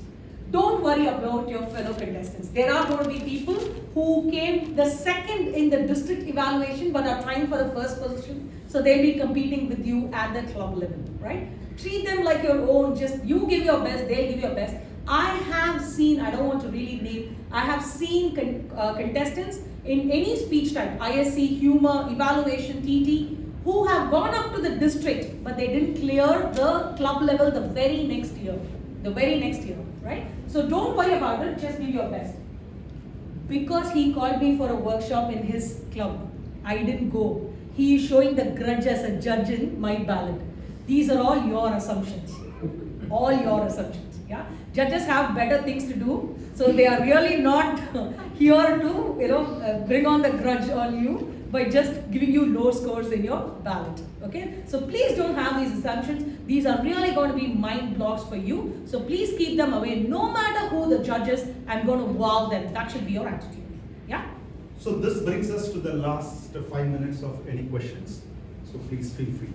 Don't worry about your fellow contestants. There are going to be people who came the second in the district evaluation but are trying for the first position. So they'll be competing with you at the club level, right? Treat them like your own. Just you give your best, they'll give your best. I have seen, I don't want to really name, I have seen contestants in any speech type, ISC, humor, evaluation, TT, who have gone up to the district, but they didn't clear the club level the very next year. Right? So don't worry about it, just give your best. Because he called me for a workshop in his club, I didn't go. He is showing the grudge as a judge in my ballot. These are all your assumptions. All your assumptions. Yeah? Judges have better things to do, so they are really not here to bring on the grudge on you by just giving you low scores in your ballot. Okay? So please don't have these assumptions. These are really going to be mind blocks for you. So please keep them away. No matter who the judge is, I'm going to wow them. That should be your attitude. Yeah? So this brings us to the last 5 minutes of any questions. So please feel free.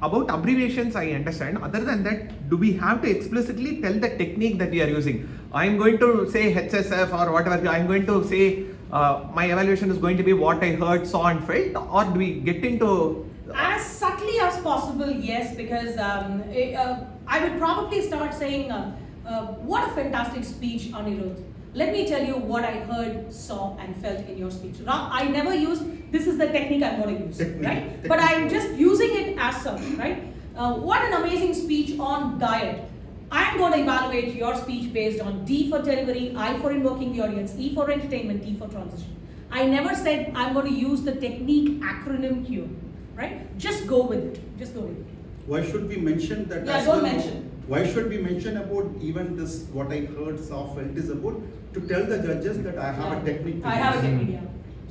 About abbreviations, I understand. Other than that, do we have to explicitly tell the technique that we are using? I'm going to say HSF or whatever. I'm going to say my evaluation is going to be what I heard, saw and felt, or do we get into... As subtly as possible, yes, because I would probably start saying, what a fantastic speech, Anirudh. Let me tell you what I heard, saw and felt in your speech. I never used, this is the technique I'm going to use, right? But I'm just using it as such, right? What an amazing speech on diet. I'm going to evaluate your speech based on D for delivery, I for invoking the audience, E for entertainment, T for transition. I never said I'm going to use the technique acronym here, right? Just go with it. Just go with it. Why should we mention that? Yeah, don't mention. Why should we mention about even this, what I heard, saw, felt, is about to tell the judges that I have a technique. I have a technique, yeah.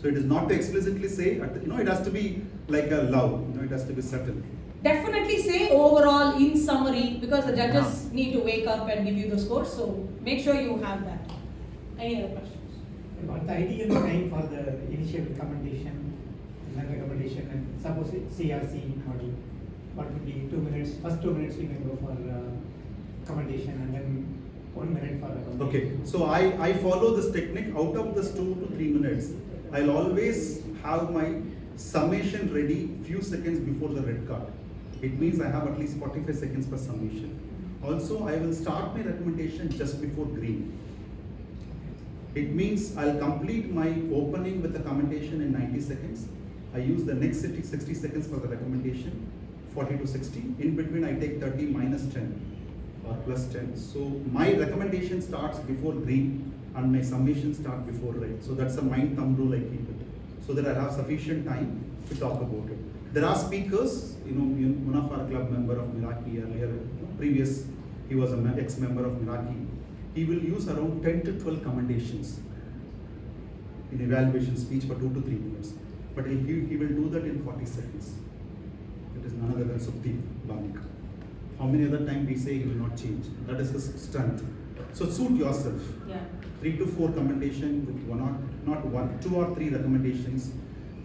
So it is not to explicitly say, it has to be like a love, it has to be subtle. Definitely say overall in summary, because the judges need to wake up and give you the score, so make sure you have that. Any other questions? About the ideal time for the initial recommendation, and suppose it's CRC model, what would be 2 minutes, first 2 minutes we can go for commendation and then 1 minute for recommendation. Okay, so I follow this technique. Out of this 2 to 3 minutes, I'll always have my summation ready few seconds before the red card. It means I have at least 45 seconds per summation. Also, I will start my recommendation just before green. It means I'll complete my opening with the commendation in 90 seconds. I use the next 60 seconds for the recommendation, 40 to 60. In between, I take 30 minus 10 or plus 10. So my recommendation starts before green and my summation starts before red. So that's a mind thumb rule I keep it, so that I have sufficient time to talk about it. There are speakers, one of our club member of Meraki earlier, previous, he was an ex-member of Meraki. He will use around 10 to 12 commendations in evaluation speech for 2 to 3 minutes. But he will do that in 40 seconds. It is none other than Supti Banik. How many other times we say he will not change? That is his strength. So suit yourself. Yeah. 3 to 4 commendation with not one, 2 or 3 recommendations.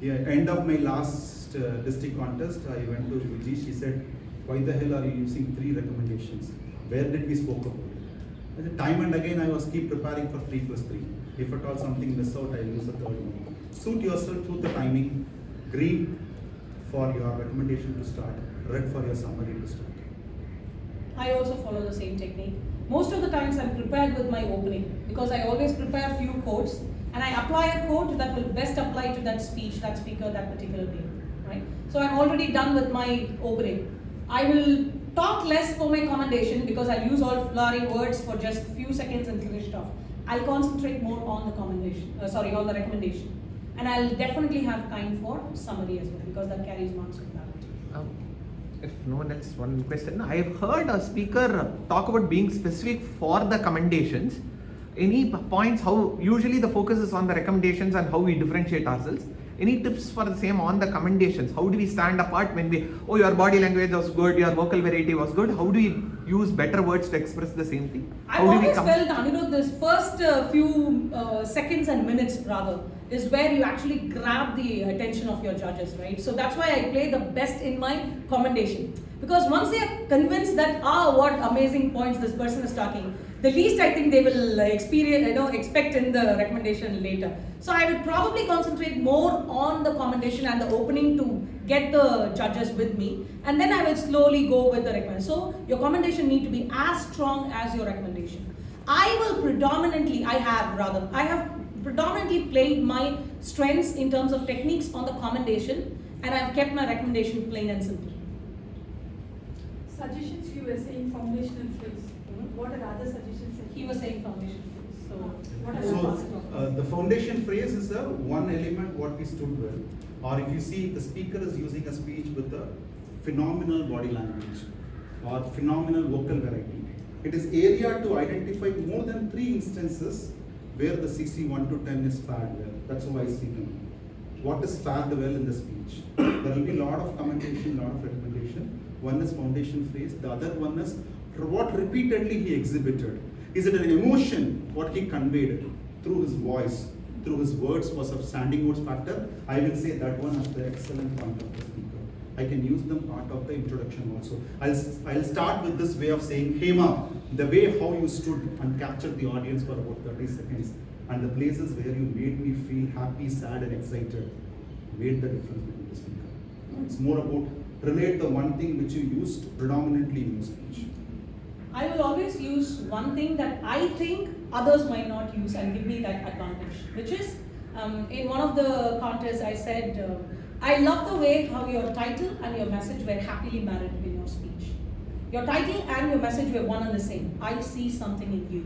Yeah, end of my last district contest, I went to Viji. She said, "Why the hell are you using 3 recommendations? Where did we spoke about it?" I said, time and again I was keep preparing for 3 plus 3. If at all something miss out, I use the 3rd one. Suit yourself through the timing. Green for your recommendation to start, red for your summary to start. I also follow the same technique. Most of the times I'm prepared with my opening because I always prepare few quotes and I apply a quote that will best apply to that speech, that speaker, that particular day, right? So I'm already done with my opening. I will talk less for my commendation because I'll use all flowery words for just few seconds and finish it off. I'll concentrate more on the on the recommendation. And I'll definitely have time for summary as well because that carries marks with that. If no one else, one question. I've heard a speaker talk about being specific for the commendations. Any points how usually the focus is on the recommendations and how we differentiate ourselves? Any tips for the same on the commendations? How do we stand apart when your body language was good, your vocal variety was good? How do we use better words to express the same thing? I've always felt, Anirudh, this first few seconds and minutes rather is where you actually grab the attention of your judges, right? So that's why I play the best in my commendation. Because once they are convinced that, what amazing points this person is talking, the least I think they will expect in the recommendation later. So I would probably concentrate more on the commendation and the opening to get the judges with me, and then I will slowly go with the recommendation. So your commendation need to be as strong as your recommendation. I have predominantly played my strengths in terms of techniques on the commendation, and I have kept my recommendation plain and simple. Suggestions you were saying foundational phrase. What are other suggestions? He was saying foundation phrase. So what are So the foundation phrase is the one element what we stood well. Or if you see the speaker is using a speech with a phenomenal body language or phenomenal vocal variety, it is area to identify more than 3 instances where the CC 1 to 10 is fared well. That's how I see them. What is fared well in the speech? There will be a lot of commentation, lot of recommendation. One is foundation phrase, the other one is what repeatedly he exhibited. Is it an emotion, what he conveyed through his voice, through his words was a standing words factor? I will say that one is the excellent point of the speaker. I can use them part of the introduction also. I'll start with this way of saying, Hema, the way how you stood and captured the audience for about 30 seconds and the places where you made me feel happy, sad and excited made the difference between the speaker. It's more about relate the one thing which you used predominantly in your speech. I will always use one thing that I think others might not use and give me that advantage, which is in one of the contests I said, I love the way how your title and your message were happily married in your speech. Your title and your message were one and the same. I see something in you.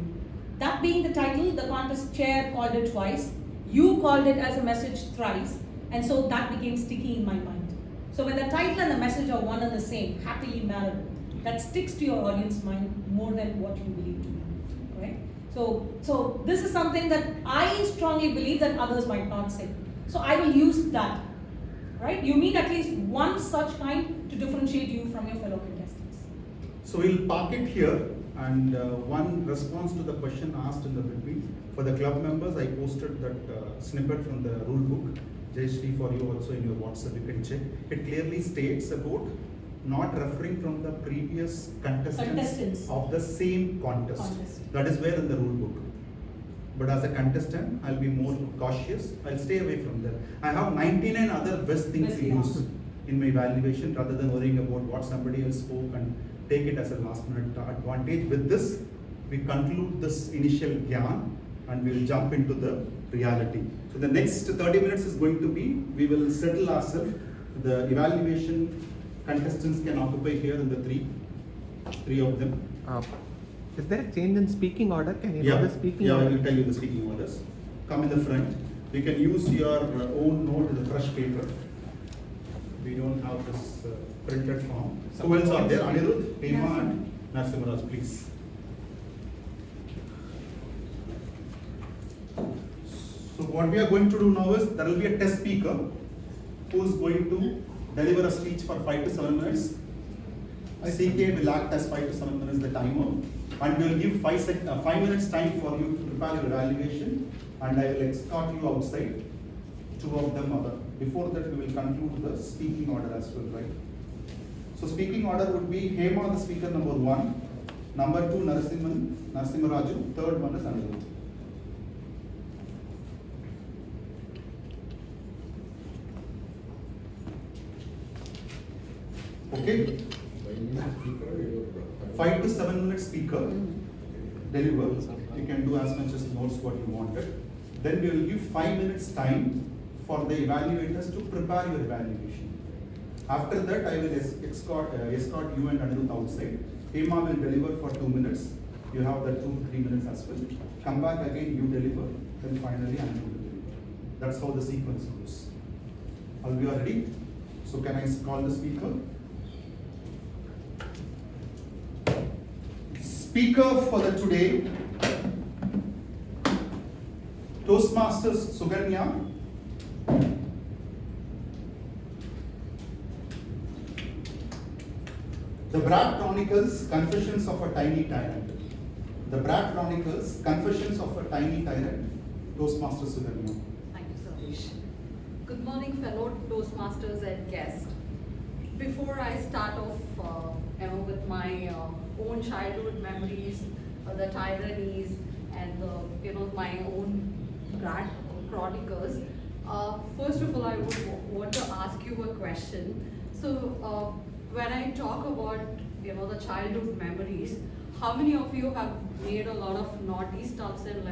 That being the title, the contest chair called it twice. You called it as a message thrice. And so that became sticky in my mind. So when the title and the message are one and the same, happily married, that sticks to your audience mind more than what you believe to be, right? So this is something that I strongly believe that others might not say. So I will use that, right? You need at least one such kind to differentiate you from your fellow contestants. So we'll park it here, and one response to the question asked in the between. For the club members, I posted that snippet from the rule book. Jayashree, for you also in your WhatsApp, you can check. It clearly states about not referring from the previous contestants of the same contest. That is where in the rule book. but as a contestant, I'll be more cautious. I'll stay away from that. I have 99 other best things to use in my evaluation rather than worrying about what somebody else spoke and take it as a last minute advantage. With this, we conclude this initial gyan and we'll jump into the reality. So the next 30 minutes is going to be, we will settle ourselves. The evaluation contestants can occupy here in the three of them. Is there a change in speaking order? Can you know the speaking I order? will tell you the speaking orders. Come in the front. You can use your own note in the fresh paper. We don't have this printed form. Who else are there? Anirudh, Hema and Narasimharaj, please. So what we are going to do now is, there will be a test speaker who is going to deliver a speech for 5 to 7 minutes. CK will act as 5 to 7 minutes the timer, and we will give 5 minutes time for you to prepare your evaluation, and I will escort you outside. 2 of them are. Before that, we will conclude the speaking order as well, right? So speaking order would be Hema, the speaker number 1, number 2 Narasimharaju, third one is Anirudh. Okay? 5 to 7 minute speaker deliver. You can do as much as notes what you wanted. Then we will give 5 minutes time for the evaluators to prepare your evaluation. After that, I will escort you and Anirudh outside. Hema will deliver for 2 minutes. You have the 2-3 minutes as well. Come back again, you deliver. Then finally, Anirudh will deliver. That's how the sequence goes. Are we all ready? So can I call the speaker? Speaker for the today, Toastmasters Suganya. The Brad Chronicles, Confessions of a Tiny Tyrant. The Brad Chronicles, Confessions of a Tiny Tyrant, Toastmasters Suganya. Thank you, Satish. Good morning, fellow Toastmasters and guests. Before I start off with my own childhood memories, the tyrannies, and my own Brad Chronicles, first of all, I would want to ask you a question. So, when I talk about the childhood memories, how many of you have made a lot of naughty stuffs and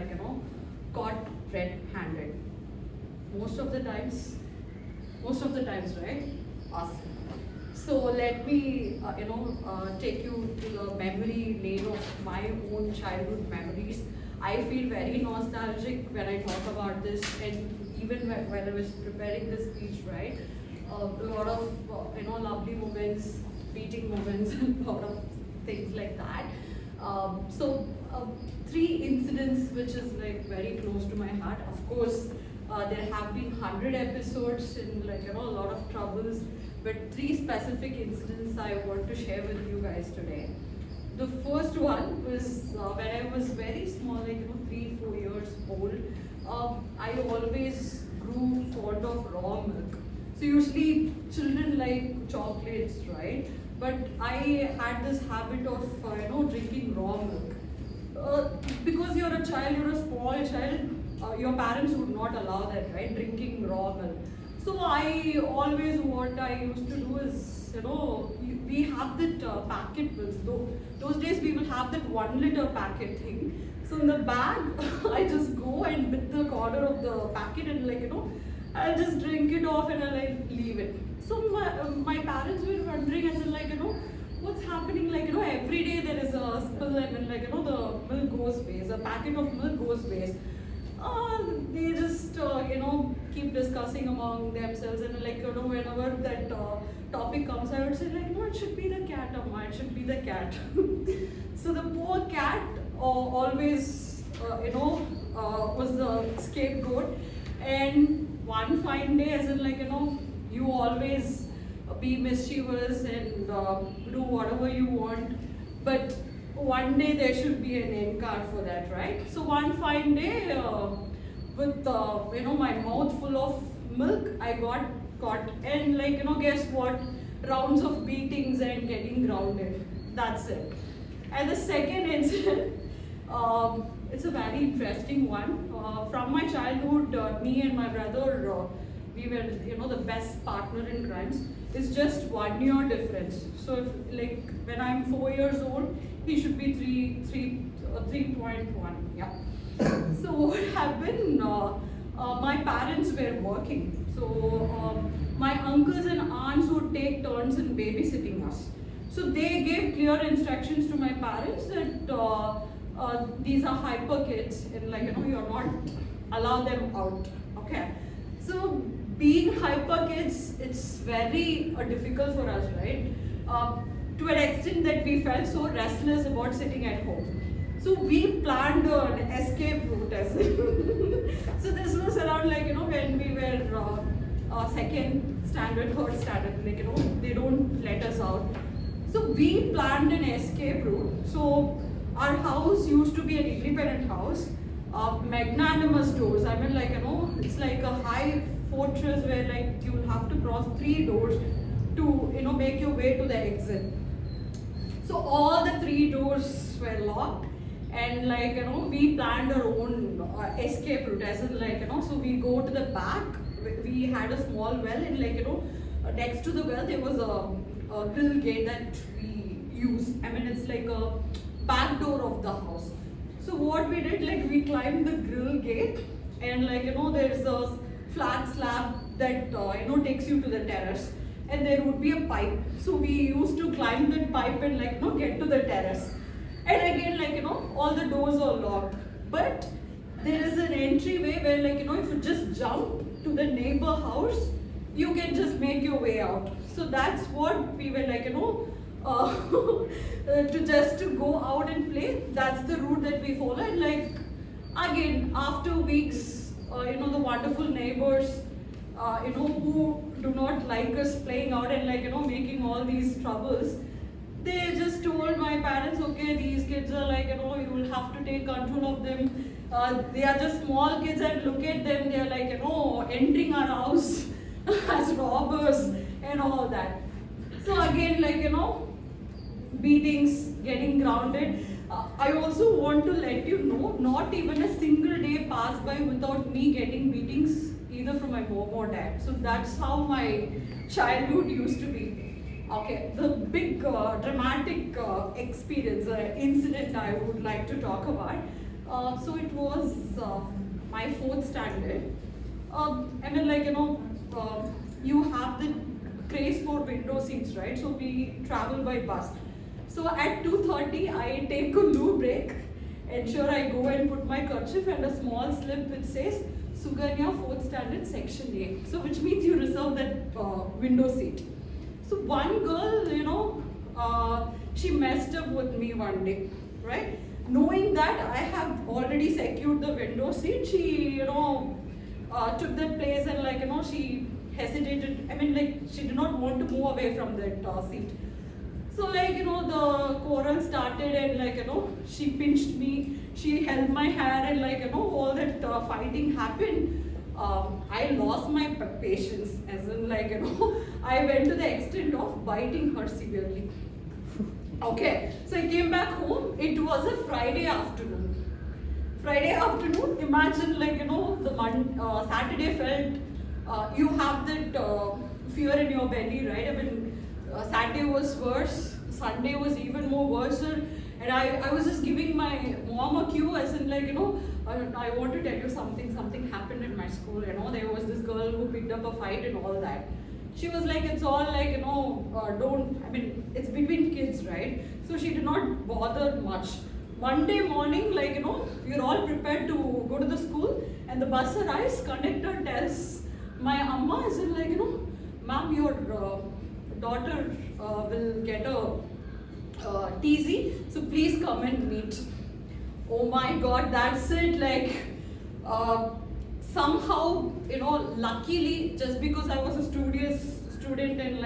caught red-handed? Most of the times, right? Awesome. So let me take you to the memory lane of my own childhood memories. I feel very nostalgic when I talk about this, and even when I was preparing this speech, right? A lot of lovely moments, beating moments, and a lot of things like that. So 3 incidents which is very close to my heart. Of course, there have been 100 episodes and a lot of troubles, but 3 specific incidents I want to share with you guys today. The first one was when I was very small, 3-4 years old. I always grew fond of raw milk. So usually children like chocolates, right? But I had this habit of drinking raw milk. Because you're a child, you're a small child, your parents would not allow that, right? Drinking raw milk. So what I used to do is, we have that packet milk. Those days we will have that 1 liter packet thing. So in the bag, I just go and bit the corner of the packet and I'll just drink it off and I'll leave it. So my parents were wondering, as in what's happening? Every day there is a spill and then the milk goes waste, a packet of milk goes waste. They just keep discussing among themselves, and whenever that topic comes, I would say no, it should be the cat, Amma, it should be the cat. So the poor cat always was the scapegoat, and one fine day, as in you always be mischievous and do whatever you want, but one day there should be an end card for that, right? So one fine day, with my mouth full of milk, I got caught, and guess what? Rounds of beatings and getting grounded. That's it. And the second incident It's a very interesting one. From my childhood, me and my brother, we were, the best partner in crimes. It's just 1 year difference. So if, when I'm 4 years old, he should be 3.1. Yeah. So what happened? My parents were working. So my uncles and aunts would take turns in babysitting us. So they gave clear instructions to my parents that these are hyper kids and you're not allow them out. Okay. So being hyper kids, it's very difficult for us, right? To an extent that we felt so restless about sitting at home. So we planned an escape route as so this was around when we were second standard, third standard, they don't let us out. So we planned an escape route. So our house used to be an independent house, magnanimous doors. I mean it's like a high fortress where you'll have to cross 3 doors to make your way to the exit. So all the 3 doors were locked. And we planned our own escape route, as in so we go to the back. We had a small well, and next to the well there was a grill gate that we use. I mean it's like a back door of the house. So what we did, we climbed the grill gate, and there's a flat slab that takes you to the terrace, and there would be a pipe. So we used to climb that pipe and get to the terrace. And again, all the doors are locked. But there is an entryway where, if you just jump to the neighbor house, you can just make your way out. So that's what we were to go out and play. That's the route that we followed. And again, after weeks, the wonderful neighbors, who do not like us playing out and making all these troubles. They just told my parents, okay, these kids are you will have to take control of them. They are just small kids, and look at them, they are entering our house as robbers and all that. So again, beatings, getting grounded. I also want to let you know, not even a single day passed by without me getting beatings, either from my mom or dad. So that's how my childhood used to be. Okay, the big dramatic experience, incident I would like to talk about. So it was my 4th standard. I mean you have the craze for window seats, right? So we travel by bus. So at 2:30 I take a loo break, and sure I go and put my kerchief and a small slip which says Suganya 4th standard section A. So which means you reserve that window seat. So one girl, she messed up with me one day, right? Knowing that I have already secured the window seat, she, took that place and she hesitated. I mean she did not want to move away from that seat. So the quarrel started, and she pinched me, she held my hair, and all that fighting happened. I lost my patience, as in I went to the extent of biting her severely. Okay, so I came back home. It was a Friday afternoon. Imagine the Saturday felt you have that fear in your belly, right? I mean Saturday was worse, Sunday was even more worse, and I was just giving my mom a cue, as in I want to tell you something happened in my school, there was this girl who picked up a fight and all that. She was it's all don't, I mean, it's between kids, right? So she did not bother much. Monday morning, we're all prepared to go to the school, and the bus arrives, conductor tells my amma, is ma'am, your daughter will get a TZ, so please come and meet. Oh my God, that's it. Somehow, luckily, just because I was a studious student and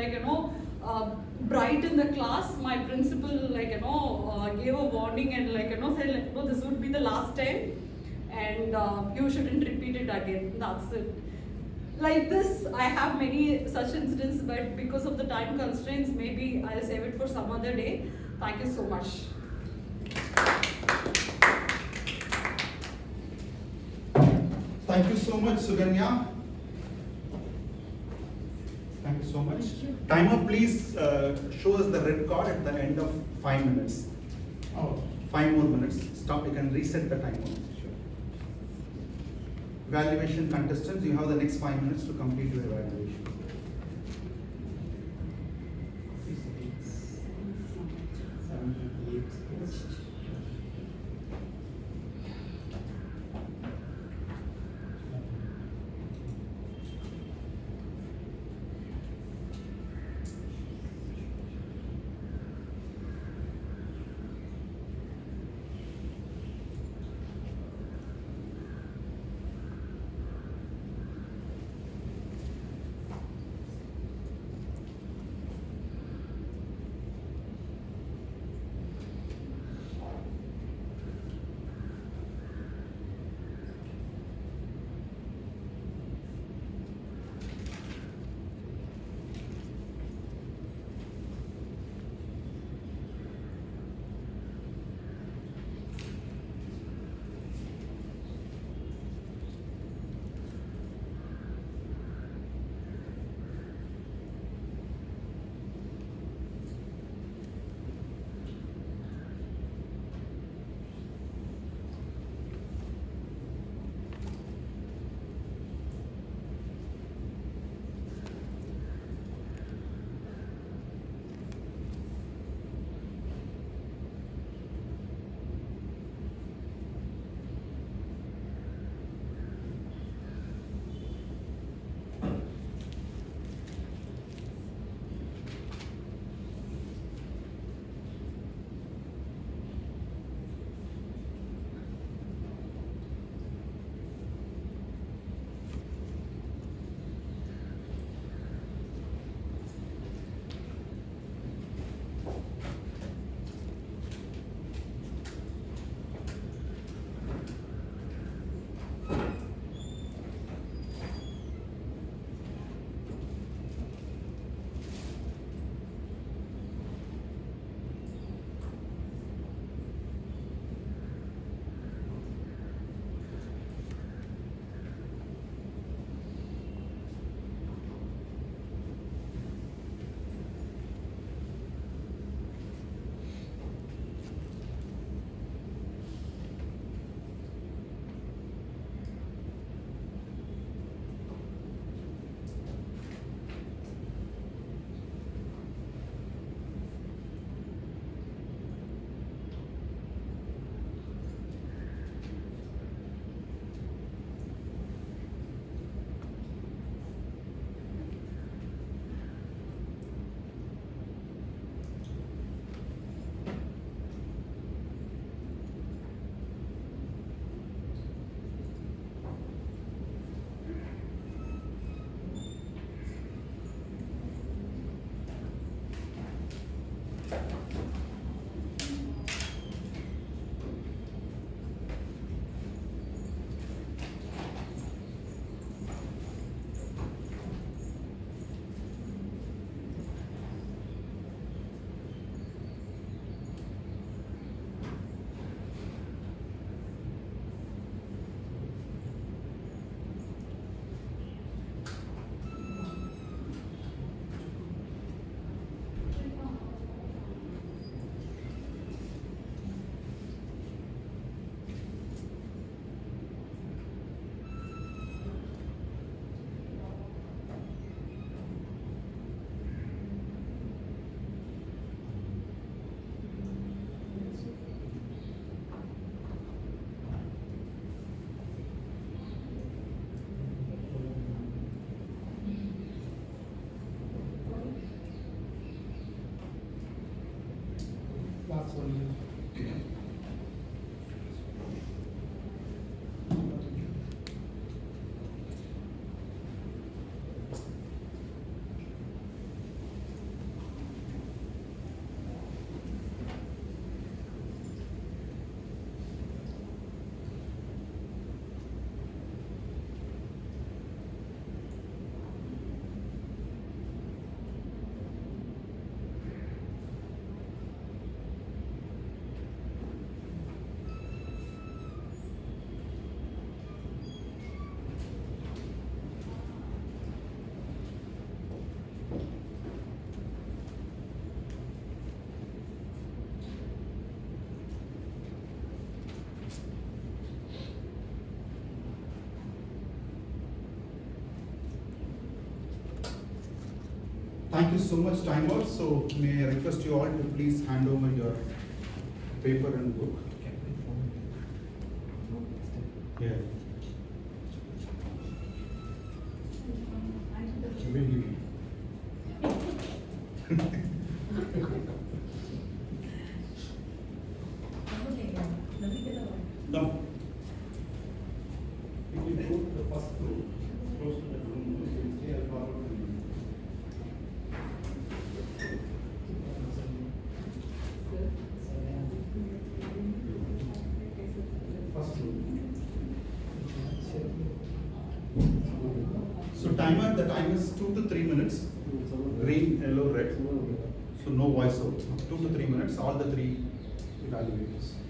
bright in the class, my principal gave a warning and said this would be the last time, and you shouldn't repeat it again. That's it. Like this, I have many such incidents, but because of the time constraints, maybe I'll save it for some other day. Thank you so much. Thank you so much, Suganya. Thank you so much. Timer, please show us the red card at the end of 5 minutes. Oh. 5 more minutes. Stop. You can reset the timer. Evaluation contestants, you have the next 5 minutes to complete your evaluation. thank you so much, time out. So may I request you all to please hand over your paper and book. Yeah. Come. So timer, the time is 2 to 3 minutes. Green, yellow, red. So no voice out. 2 to 3 minutes, all the three evaluators.